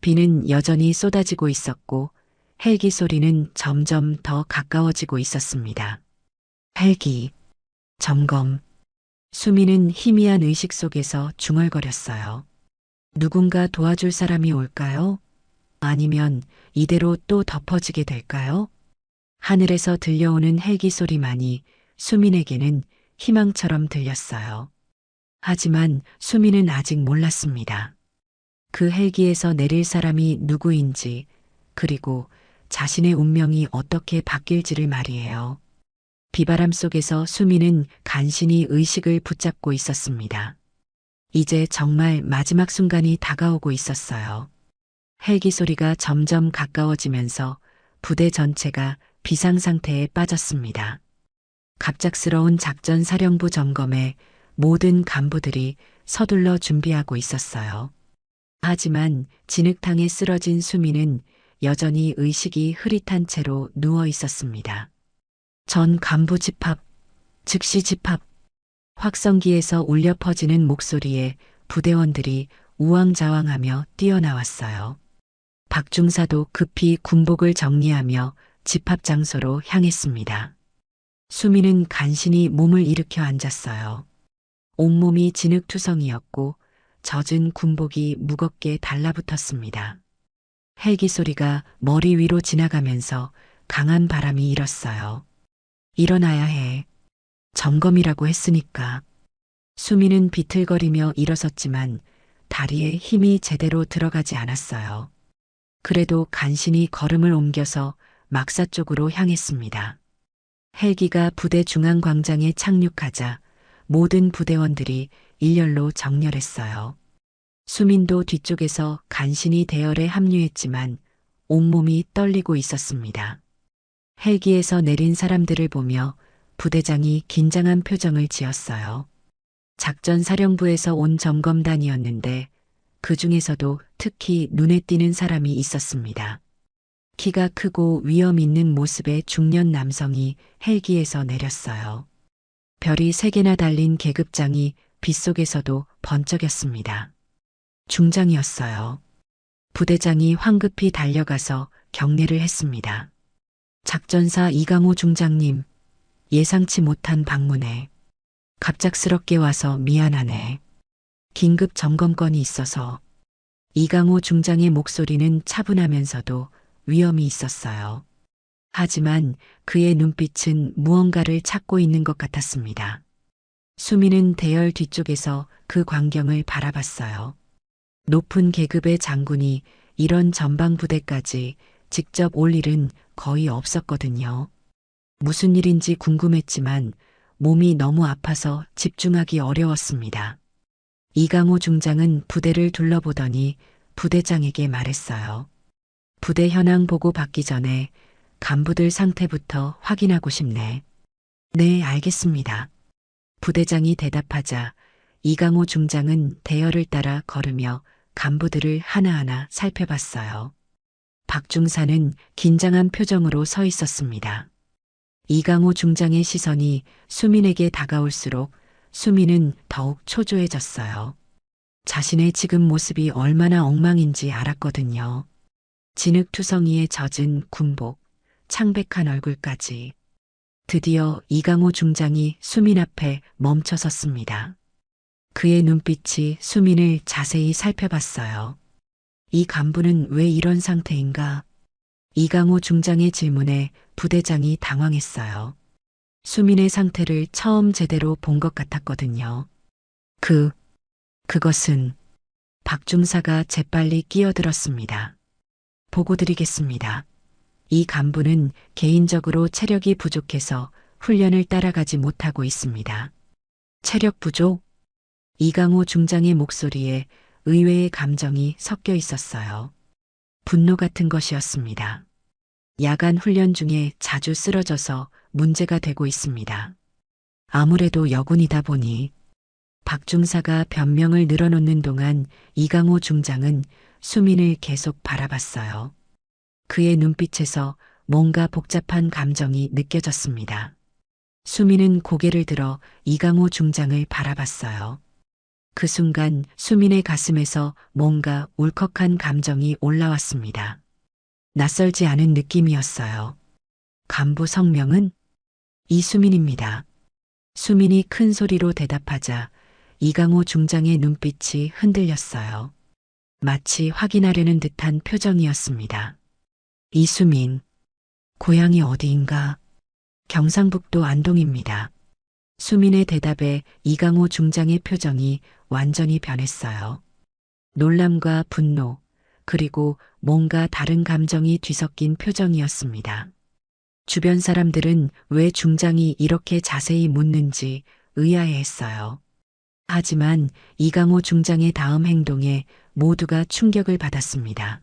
비는 여전히 쏟아지고 있었고 헬기 소리는 점점 더 가까워지고 있었습니다. 헬기, 점검. 수민은 희미한 의식 속에서 중얼거렸어요. 누군가 도와줄 사람이 올까요? 아니면 이대로 또 덮어지게 될까요? 하늘에서 들려오는 헬기 소리만이 수민에게는 희망처럼 들렸어요. 하지만 수민은 아직 몰랐습니다. 그 헬기에서 내릴 사람이 누구인지, 그리고 자신의 운명이 어떻게 바뀔지를 말이에요. 비바람 속에서 수민은 간신히 의식을 붙잡고 있었습니다. 이제 정말 마지막 순간이 다가오고 있었어요. 헬기 소리가 점점 가까워지면서 부대 전체가 비상 상태에 빠졌습니다. 갑작스러운 작전 사령부 점검에 모든 간부들이 서둘러 준비하고 있었어요. 하지만 진흙탕에 쓰러진 수민은 여전히 의식이 흐릿한 채로 누워 있었습니다. 전 간부 집합, 즉시 집합. 확성기에서 울려 퍼지는 목소리에 부대원들이 우왕좌왕하며 뛰어나왔어요. 박중사도 급히 군복을 정리하며 집합 장소로 향했습니다. 수민은 간신히 몸을 일으켜 앉았어요. 온몸이 진흙투성이었고 젖은 군복이 무겁게 달라붙었습니다. 헬기 소리가 머리 위로 지나가면서 강한 바람이 일었어요. 일어나야 해. 점검이라고 했으니까. 수민은 비틀거리며 일어섰지만 다리에 힘이 제대로 들어가지 않았어요. 그래도 간신히 걸음을 옮겨서 막사 쪽으로 향했습니다. 헬기가 부대 중앙 광장에 착륙하자 모든 부대원들이 일렬로 정렬했어요. 수민도 뒤쪽에서 간신히 대열에 합류했지만 온몸이 떨리고 있었습니다. 헬기에서 내린 사람들을 보며 부대장이 긴장한 표정을 지었어요. 작전사령부에서 온 점검단이었는데 그 중에서도 특히 눈에 띄는 사람이 있었습니다. 키가 크고 위험 있는 모습의 중년 남성이 헬기에서 내렸어요. 별이 3개나 달린 계급장이 빗속에서도 번쩍였습니다. 중장이었어요. 부대장이 황급히 달려가서 격례를 했습니다. 작전사 이강호 중장님, 예상치 못한 방문에 갑작스럽게 와서 미안하네. 긴급 점검건이 있어서. 이강호 중장의 목소리는 차분하면서도 위험이 있었어요. 하지만 그의 눈빛은 무언가를 찾고 있는 것 같았습니다. 수민은 대열 뒤쪽에서 그 광경을 바라봤어요. 높은 계급의 장군이 이런 전방부대까지 직접 올 일은 거의 없었거든요. 무슨 일인지 궁금했지만 몸이 너무 아파서 집중하기 어려웠습니다. 이강호 중장은 부대를 둘러보더니 부대장에게 말했어요. 부대 현황 보고 받기 전에 간부들 상태부터 확인하고 싶네. 네, 알겠습니다. 부대장이 대답하자 이강호 중장은 대열을 따라 걸으며 간부들을 하나하나 살펴봤어요. 박중사는 긴장한 표정으로 서 있었습니다. 이강호 중장의 시선이 수민에게 다가올수록 수민은 더욱 초조해졌어요. 자신의 지금 모습이 얼마나 엉망인지 알았거든요. 진흙투성이에 젖은 군복, 창백한 얼굴까지. 드디어 이강호 중장이 수민 앞에 멈춰섰습니다. 그의 눈빛이 수민을 자세히 살펴봤어요. 이 간부는 왜 이런 상태인가? 이강호 중장의 질문에 부대장이 당황했어요. 수민의 상태를 처음 제대로 본 것 같았거든요. 그것은 박 중사가 재빨리 끼어들었습니다. 보고 드리겠습니다. 이 간부는 개인적으로 체력이 부족해서 훈련을 따라가지 못하고 있습니다. 체력 부족? 이강호 중장의 목소리에 의외의 감정이 섞여 있었어요. 분노 같은 것이었습니다. 야간 훈련 중에 자주 쓰러져서 문제가 되고 있습니다. 아무래도 여군이다 보니 박 중사가 변명을 늘어놓는 동안 이강호 중장은 수민을 계속 바라봤어요. 그의 눈빛에서 뭔가 복잡한 감정이 느껴졌습니다. 수민은 고개를 들어 이강호 중장을 바라봤어요. 그 순간 수민의 가슴에서 뭔가 울컥한 감정이 올라왔습니다. 낯설지 않은 느낌이었어요. 간부 성명은 이수민입니다. 수민이 큰 소리로 대답하자 이강호 중장의 눈빛이 흔들렸어요. 마치 확인하려는 듯한 표정이었습니다. 이수민, 고향이 어디인가? 경상북도 안동입니다. 수민의 대답에 이강호 중장의 표정이 완전히 변했어요. 놀람과 분노, 그리고 뭔가 다른 감정이 뒤섞인 표정이었습니다. 주변 사람들은 왜 중장이 이렇게 자세히 묻는지 의아해했어요. 하지만 이강호 중장의 다음 행동에 모두가 충격을 받았습니다.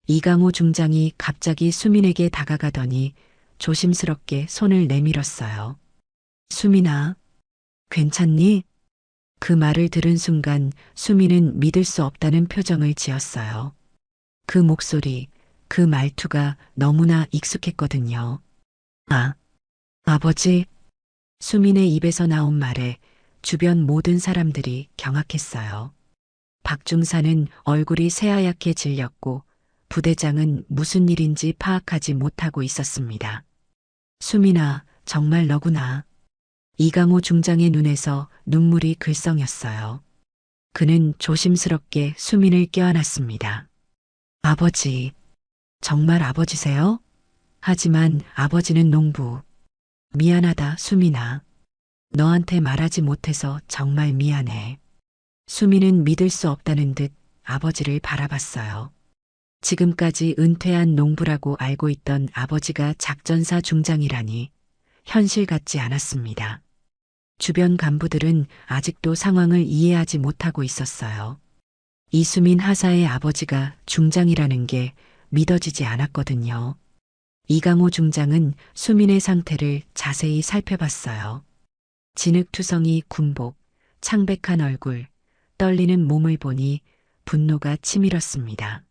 이강호 중장이 갑자기 수민에게 다가가더니 조심스럽게 손을 내밀었어요. 수민아, 괜찮니? 그 말을 들은 순간 수민은 믿을 수 없다는 표정을 지었어요. 그 목소리, 그 말투가 너무나 익숙했거든요. 아버지. 수민의 입에서 나온 말에 주변 모든 사람들이 경악했어요. 박중사는 얼굴이 새하얗게 질렸고 부대장은 무슨 일인지 파악하지 못하고 있었습니다. 수민아, 정말 너구나. 이강호 중장의 눈에서 눈물이 글썽였어요. 그는 조심스럽게 수민을 껴안았습니다. 아버지, 정말 아버지세요? 하지만 아버지는 농부. 미안하다, 수민아. 너한테 말하지 못해서 정말 미안해. 수민은 믿을 수 없다는 듯 아버지를 바라봤어요. 지금까지 은퇴한 농부라고 알고 있던 아버지가 작전사 중장이라니 현실 같지 않았습니다. 주변 간부들은 아직도 상황을 이해하지 못하고 있었어요. 이수민 하사의 아버지가 중장이라는 게 믿어지지 않았거든요. 이강호 중장은 수민의 상태를 자세히 살펴봤어요. 진흙투성이 군복, 창백한 얼굴, 떨리는 몸을 보니 분노가 치밀었습니다.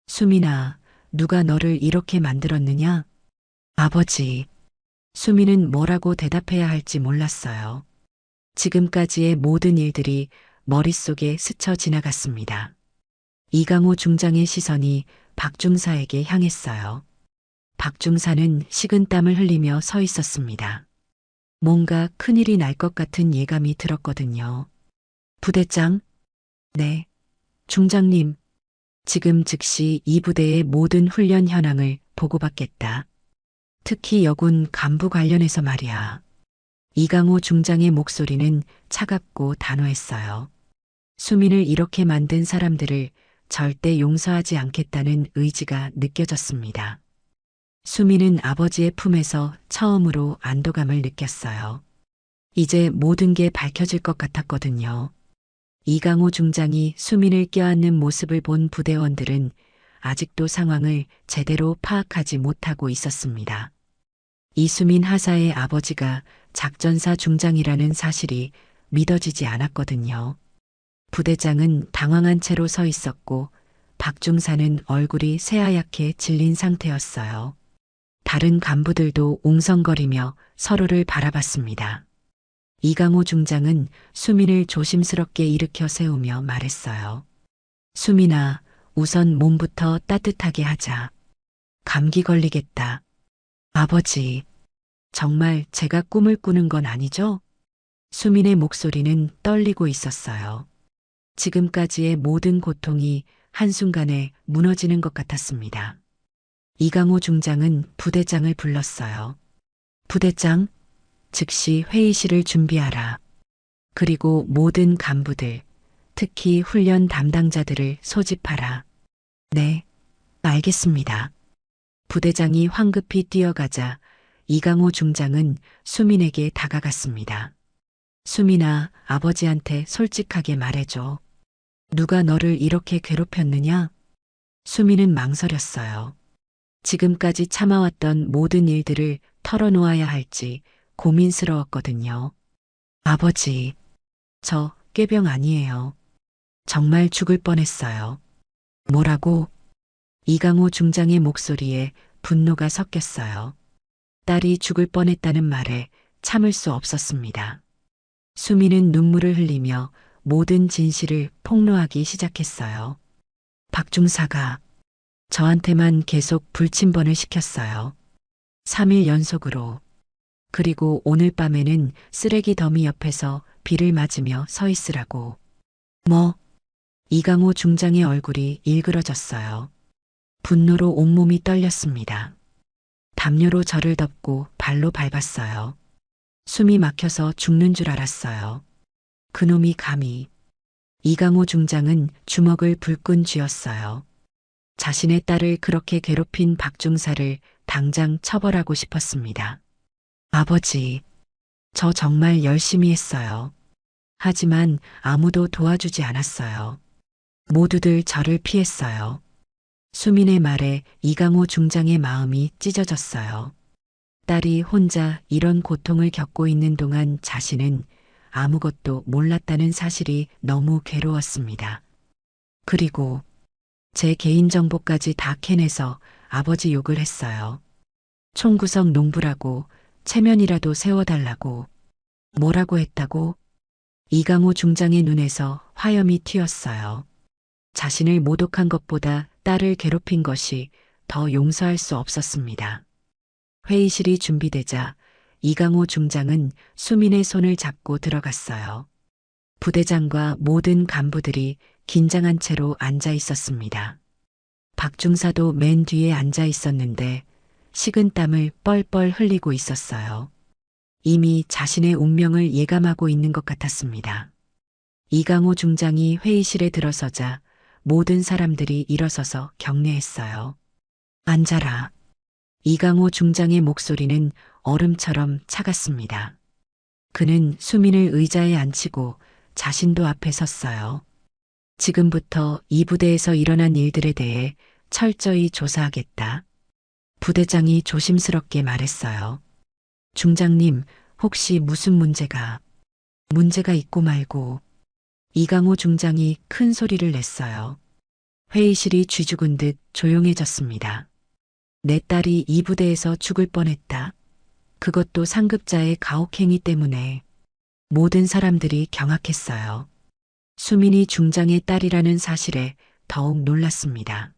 수민아, 누가 너를 이렇게 만들었느냐? 아버지. 수민은 뭐라고 대답해야 할지 몰랐어요. 지금까지의 모든 일들이 머릿속에 스쳐 지나갔습니다. 이강호 중장의 시선이 박중사에게 향했어요. 박중사는 식은땀을 흘리며 서 있었습니다. 뭔가 큰일이 날 것 같은 예감이 들었거든요. 부대장? 네. 중장님. 지금 즉시 이 부대의 모든 훈련 현황을 보고받겠다. 특히 여군 간부 관련해서 말이야. 이강호 중장의 목소리는 차갑고 단호했어요. 수민을 이렇게 만든 사람들을 절대 용서하지 않겠다는 의지가 느껴졌습니다. 수민은 아버지의 품에서 처음으로 안도감을 느꼈어요. 이제 모든 게 밝혀질 것 같았거든요. 이강호 중장이 수민을 껴안는 모습을 본 부대원들은 아직도 상황을 제대로 파악하지 못하고 있었습니다. 이수민 하사의 아버지가 작전사 중장이라는 사실이 믿어지지 않았거든요. 부대장은 당황한 채로 서 있었고 박중사는 얼굴이 새하얗게 질린 상태였어요. 다른 간부들도 웅성거리며 서로를 바라봤습니다. 이강호 중장은 수민을 조심스럽게 일으켜 세우며 말했어요. 수민아, 우선 몸부터 따뜻하게 하자. 감기 걸리겠다. 아버지, 정말 제가 꿈을 꾸는 건 아니죠? 수민의 목소리는 떨리고 있었어요. 지금까지의 모든 고통이 한순간에 무너지는 것 같았습니다. 이강호 중장은 부대장을 불렀어요. 부대장, 즉시 회의실을 준비하라. 그리고 모든 간부들, 특히 훈련 담당자들을 소집하라. 네, 알겠습니다. 부대장이 황급히 뛰어가자 이강호 중장은 수민에게 다가갔습니다. 수민아, 아버지한테 솔직하게 말해줘. 누가 너를 이렇게 괴롭혔느냐? 수민은 망설였어요. 지금까지 참아왔던 모든 일들을 털어놓아야 할지 고민스러웠거든요. 아버지, 저 꾀병 아니에요. 정말 죽을 뻔했어요. 뭐라고? 이강호 중장의 목소리에 분노가 섞였어요. 딸이 죽을 뻔했다는 말에 참을 수 없었습니다. 수미는 눈물을 흘리며 모든 진실을 폭로하기 시작했어요. 박중사가 저한테만 계속 불침번을 시켰어요. 3일 연속으로. 그리고 오늘 밤에는 쓰레기 더미 옆에서 비를 맞으며 서 있으라고. 뭐? 이강호 중장의 얼굴이 일그러졌어요. 분노로 온몸이 떨렸습니다. 담요로 저를 덮고 발로 밟았어요. 숨이 막혀서 죽는 줄 알았어요. 그놈이 감히. 이강호 중장은 주먹을 불끈 쥐었어요. 자신의 딸을 그렇게 괴롭힌 박중사를 당장 처벌하고 싶었습니다. 아버지, 저 정말 열심히 했어요. 하지만 아무도 도와주지 않았어요. 모두들 저를 피했어요. 수민의 말에 이강호 중장의 마음이 찢어졌어요. 딸이 혼자 이런 고통을 겪고 있는 동안 자신은 아무것도 몰랐다는 사실이 너무 괴로웠습니다. 그리고 제 개인정보까지 다 캐내서 아버지 욕을 했어요. 총구석 농부라고 체면이라도 세워달라고. 뭐라고 했다고? 이강호 중장의 눈에서 화염이 튀었어요. 자신을 모독한 것보다 딸을 괴롭힌 것이 더 용서할 수 없었습니다. 회의실이 준비되자 이강호 중장은 수민의 손을 잡고 들어갔어요. 부대장과 모든 간부들이 긴장한 채로 앉아 있었습니다. 박중사도 맨 뒤에 앉아 있었는데 식은땀을 뻘뻘 흘리고 있었어요. 이미 자신의 운명을 예감하고 있는 것 같았습니다. 이강호 중장이 회의실에 들어서자 모든 사람들이 일어서서 격려했어요. 앉아라. 이강호 중장의 목소리는 얼음처럼 차갔습니다. 그는 수민을 의자에 앉히고 자신도 앞에 섰어요. 지금부터 이 부대에서 일어난 일들에 대해 철저히 조사하겠다. 부대장이 조심스럽게 말했어요. 중장님, 혹시 무슨 문제가 있고 말고. 이강호 중장이 큰 소리를 냈어요. 회의실이 쥐죽은 듯 조용해졌습니다. 내 딸이 이 부대에서 죽을 뻔했다. 그것도 상급자의 가혹행위 때문에. 모든 사람들이 경악했어요. 수민이 중장의 딸이라는 사실에 더욱 놀랐습니다.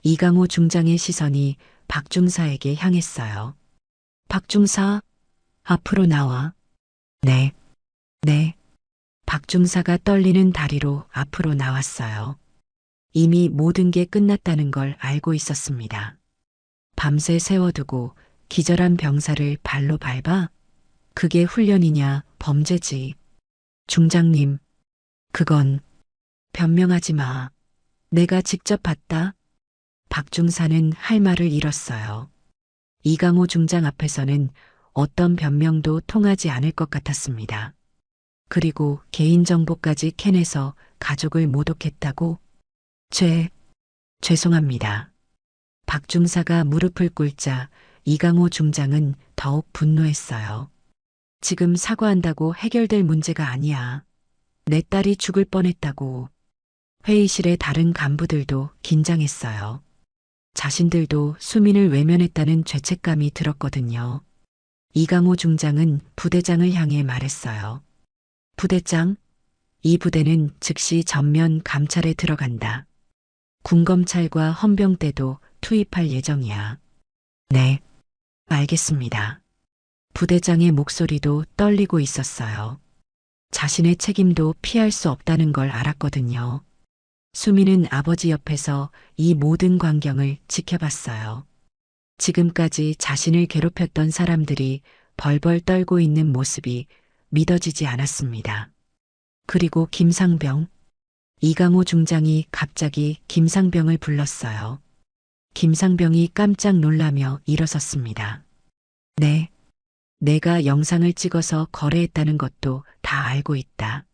이강호 중장의 시선이 박중사에게 향했어요. 박중사, 앞으로 나와. 네. 박중사가 떨리는 다리로 앞으로 나왔어요. 이미 모든 게 끝났다는 걸 알고 있었습니다. 밤새 세워두고 기절한 병사를 발로 밟아? 그게 훈련이냐, 범죄지. 중장님, 그건 변명하지 마. 내가 직접 봤다. 박중사는 할 말을 잃었어요. 이강호 중장 앞에서는 어떤 변명도 통하지 않을 것 같았습니다. 그리고 개인정보까지 캐내서 가족을 모독했다고? 죄송합니다. 박중사가 무릎을 꿇자 이강호 중장은 더욱 분노했어요. 지금 사과한다고 해결될 문제가 아니야. 내 딸이 죽을 뻔했다고. 회의실의 다른 간부들도 긴장했어요. 자신들도 수민을 외면했다는 죄책감이 들었거든요. 이강호 중장은 부대장을 향해 말했어요. 부대장, 이 부대는 즉시 전면 감찰에 들어간다. 군검찰과 헌병대도 투입할 예정이야. 네, 알겠습니다. 부대장의 목소리도 떨리고 있었어요. 자신의 책임도 피할 수 없다는 걸 알았거든요. 수미는 아버지 옆에서 이 모든 광경을 지켜봤어요. 지금까지 자신을 괴롭혔던 사람들이 벌벌 떨고 있는 모습이 믿어지지 않았습니다. 그리고 김상병, 이강호 중장이 갑자기 김상병을 불렀어요. 김상병이 깜짝 놀라며 일어섰습니다. 네, 내가 영상을 찍어서 거래했다는 것도 다 알고 있다.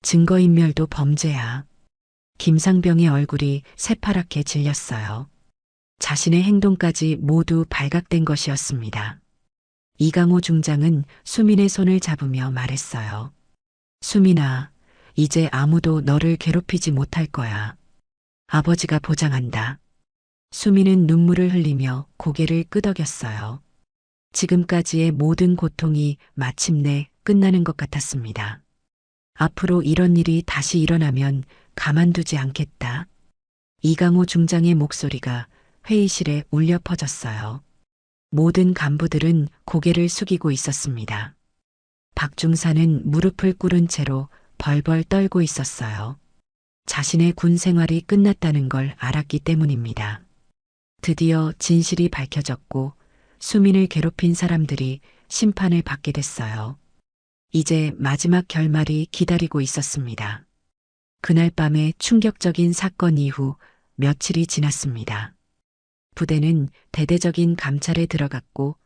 증거인멸도 범죄야. 김상병의 얼굴이 새파랗게 질렸어요. 자신의 행동까지 모두 발각된 것이었습니다. 이강호 중장은 수민의 손을 잡으며 말했어요. 수민아, 이제 아무도 너를 괴롭히지 못할 거야. 아버지가 보장한다. 수민은 눈물을 흘리며 고개를 끄덕였어요. 지금까지의 모든 고통이 마침내 끝나는 것 같았습니다. 앞으로 이런 일이 다시 일어나면 가만두지 않겠다. 이강호 중장의 목소리가 회의실에 울려 퍼졌어요. 모든 간부들은 고개를 숙이고 있었습니다. 박중사는 무릎을 꿇은 채로 벌벌 떨고 있었어요. 자신의 군 생활이 끝났다는 걸 알았기 때문입니다. 드디어 진실이 밝혀졌고 수민을 괴롭힌 사람들이 심판을 받게 됐어요. 이제 마지막 결말이 기다리고 있었습니다. 그날 밤의 충격적인 사건 이후 며칠이 지났습니다. 부대는 대대적인 감찰에 들어갔고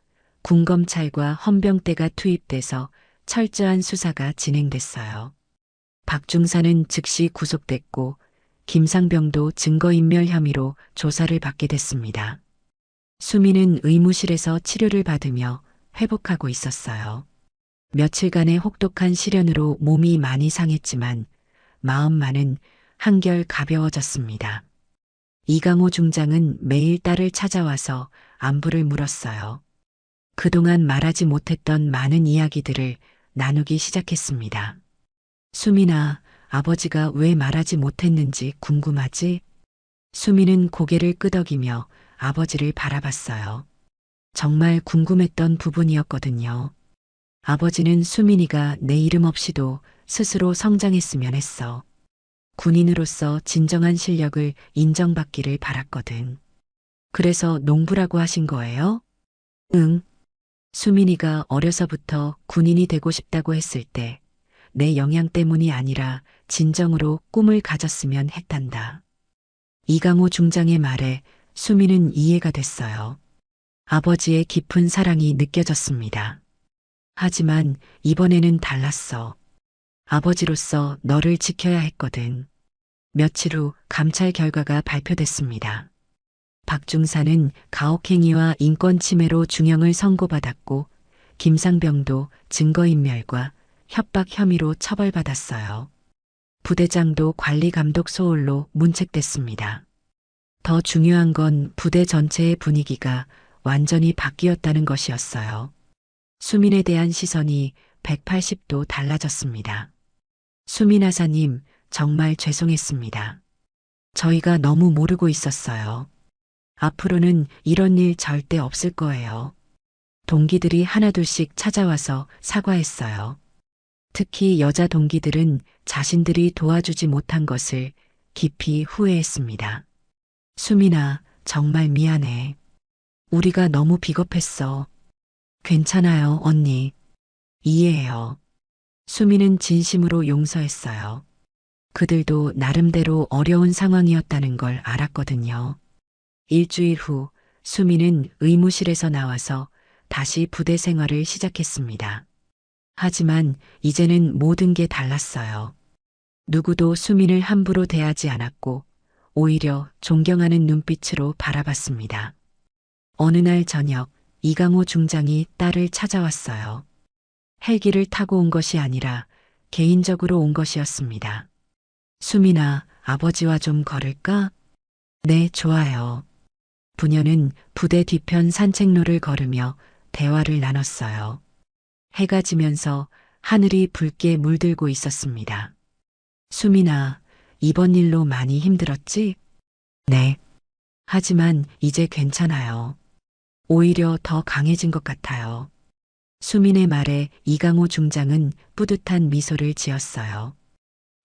군검찰과 헌병대가 투입돼서 철저한 수사가 진행됐어요. 박중사는 즉시 구속됐고 김상병도 증거인멸 혐의로 조사를 받게 됐습니다. 수민은 의무실에서 치료를 받으며 회복하고 있었어요. 며칠간의 혹독한 시련으로 몸이 많이 상했지만 마음만은 한결 가벼워졌습니다. 이강호 중장은 매일 딸을 찾아와서 안부를 물었어요. 그동안 말하지 못했던 많은 이야기들을 나누기 시작했습니다. 수민아, 아버지가 왜 말하지 못했는지 궁금하지? 수민은 고개를 끄덕이며 아버지를 바라봤어요. 정말 궁금했던 부분이었거든요. 아버지는 수민이가 내 이름 없이도 스스로 성장했으면 했어. 군인으로서 진정한 실력을 인정받기를 바랐거든. 그래서 농부라고 하신 거예요? 응. 수민이가 어려서부터 군인이 되고 싶다고 했을 때 내 영향 때문이 아니라 진정으로 꿈을 가졌으면 했단다. 이강호 중장의 말에 수민은 이해가 됐어요. 아버지의 깊은 사랑이 느껴졌습니다. 하지만 이번에는 달랐어. 아버지로서 너를 지켜야 했거든. 며칠 후 감찰 결과가 발표됐습니다. 박중사는 가혹행위와 인권침해로 중형을 선고받았고 김상병도 증거인멸과 협박 혐의로 처벌받았어요. 부대장도 관리감독 소홀로 문책됐습니다. 더 중요한 건 부대 전체의 분위기가 완전히 바뀌었다는 것이었어요. 수민에 대한 시선이 180도 달라졌습니다. 수민 하사님, 정말 죄송했습니다. 저희가 너무 모르고 있었어요. 앞으로는 이런 일 절대 없을 거예요. 동기들이 하나둘씩 찾아와서 사과했어요. 특히 여자 동기들은 자신들이 도와주지 못한 것을 깊이 후회했습니다. 수민아, 정말 미안해. 우리가 너무 비겁했어. 괜찮아요, 언니. 이해해요. 수민은 진심으로 용서했어요. 그들도 나름대로 어려운 상황이었다는 걸 알았거든요. 일주일 후 수민은 의무실에서 나와서 다시 부대 생활을 시작했습니다. 하지만 이제는 모든 게 달랐어요. 누구도 수민을 함부로 대하지 않았고 오히려 존경하는 눈빛으로 바라봤습니다. 어느 날 저녁 이강호 중장이 딸을 찾아왔어요. 헬기를 타고 온 것이 아니라 개인적으로 온 것이었습니다. 수민아, 아버지와 좀 걸을까? 네, 좋아요. 부녀는 부대 뒤편 산책로를 걸으며 대화를 나눴어요. 해가 지면서 하늘이 붉게 물들고 있었습니다. 수민아, 이번 일로 많이 힘들었지? 네. 하지만 이제 괜찮아요. 오히려 더 강해진 것 같아요. 수민의 말에 이강호 중장은 뿌듯한 미소를 지었어요.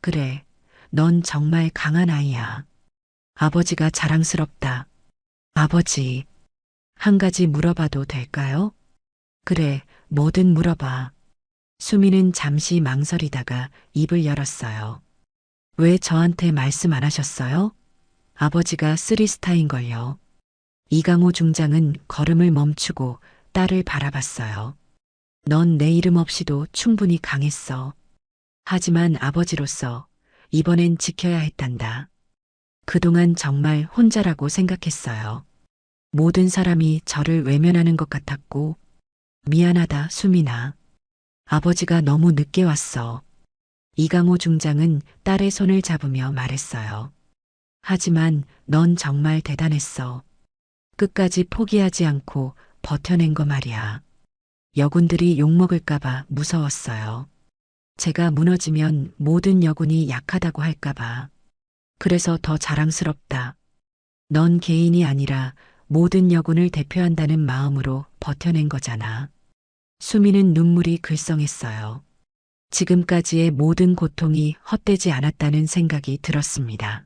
그래, 넌 정말 강한 아이야. 아버지가 자랑스럽다. 아버지, 한 가지 물어봐도 될까요? 그래, 뭐든 물어봐. 수민은 잠시 망설이다가 입을 열었어요. 왜 저한테 말씀 안 하셨어요? 아버지가 쓰리스타인걸요. 이강호 중장은 걸음을 멈추고 딸을 바라봤어요. 넌 내 이름 없이도 충분히 강했어. 하지만 아버지로서 이번엔 지켜야 했단다. 그동안 정말 혼자라고 생각했어요. 모든 사람이 저를 외면하는 것 같았고, 미안하다, 수민아. 아버지가 너무 늦게 왔어. 이강호 중장은 딸의 손을 잡으며 말했어요. 하지만 넌 정말 대단했어. 끝까지 포기하지 않고 버텨낸 거 말이야. 여군들이 욕먹을까봐 무서웠어요. 제가 무너지면 모든 여군이 약하다고 할까봐. 그래서 더 자랑스럽다. 넌 개인이 아니라 모든 여군을 대표한다는 마음으로 버텨낸 거잖아. 수미는 눈물이 글썽했어요. 지금까지의 모든 고통이 헛되지 않았다는 생각이 들었습니다.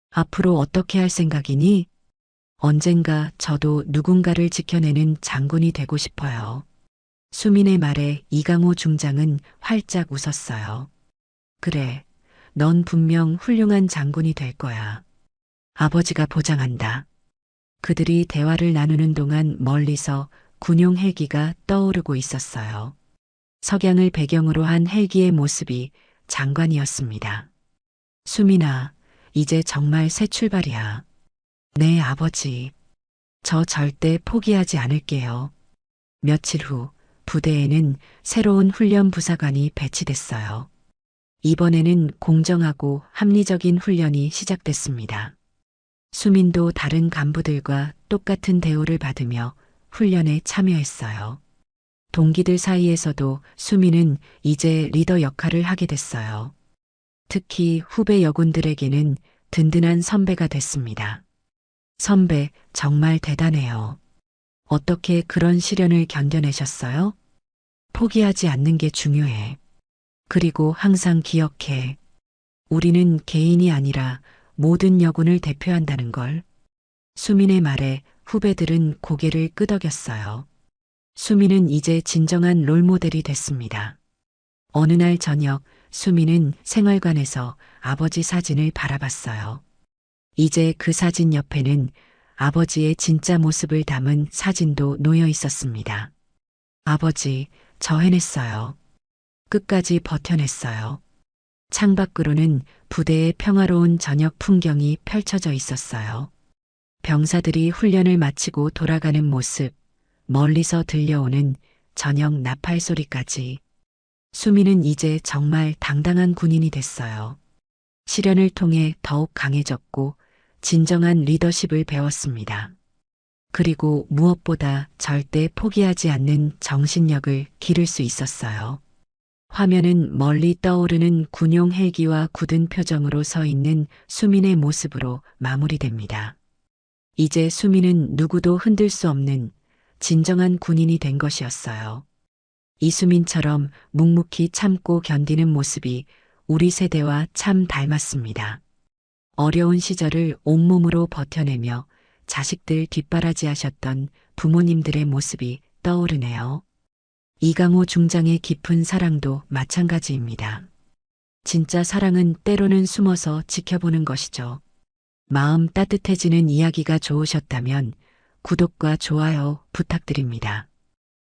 앞으로 어떻게 할 생각이니? 언젠가 저도 누군가를 지켜내는 장군이 되고 싶어요. 수민의 말에 이강호 중장은 활짝 웃었어요. 그래, 넌 분명 훌륭한 장군이 될 거야. 아버지가 보장한다. 그들이 대화를 나누는 동안 멀리서 군용 헬기가 떠오르고 있었어요. 석양을 배경으로 한 헬기의 모습이 장관이었습니다. 수민아, 이제 정말 새 출발이야. 네, 아버지. 저 절대 포기하지 않을게요. 며칠 후 부대에는 새로운 훈련 부사관이 배치됐어요. 이번에는 공정하고 합리적인 훈련이 시작됐습니다. 수민도 다른 간부들과 똑같은 대우를 받으며 훈련에 참여했어요. 동기들 사이에서도 수민은 이제 리더 역할을 하게 됐어요. 특히 후배 여군들에게는 든든한 선배가 됐습니다. 선배, 정말 대단해요. 어떻게 그런 시련을 견뎌내셨어요? 포기하지 않는 게 중요해. 그리고 항상 기억해. 우리는 개인이 아니라 모든 여군을 대표한다는 걸. 수민의 말에 후배들은 고개를 끄덕였어요. 수민은 이제 진정한 롤모델이 됐습니다. 어느 날 저녁 수민은 생활관에서 아버지 사진을 바라봤어요. 이제 그 사진 옆에는 아버지의 진짜 모습을 담은 사진도 놓여 있었습니다. 아버지, 저 해냈어요. 끝까지 버텨냈어요. 창밖으로는 부대의 평화로운 저녁 풍경이 펼쳐져 있었어요. 병사들이 훈련을 마치고 돌아가는 모습, 멀리서 들려오는 저녁 나팔 소리까지. 수민은 이제 정말 당당한 군인이 됐어요. 시련을 통해 더욱 강해졌고 진정한 리더십을 배웠습니다. 그리고 무엇보다 절대 포기하지 않는 정신력을 기를 수 있었어요. 화면은 멀리 떠오르는 군용 헬기와 굳은 표정으로 서 있는 수민의 모습으로 마무리됩니다. 이제 수민은 누구도 흔들 수 없는 진정한 군인이 된 것이었어요. 이수민처럼 묵묵히 참고 견디는 모습이 우리 세대와 참 닮았습니다. 어려운 시절을 온몸으로 버텨내며 자식들 뒷바라지하셨던 부모님들의 모습이 떠오르네요. 이강호 중장의 깊은 사랑도 마찬가지입니다. 진짜 사랑은 때로는 숨어서 지켜보는 것이죠. 마음 따뜻해지는 이야기가 좋으셨다면 구독과 좋아요 부탁드립니다.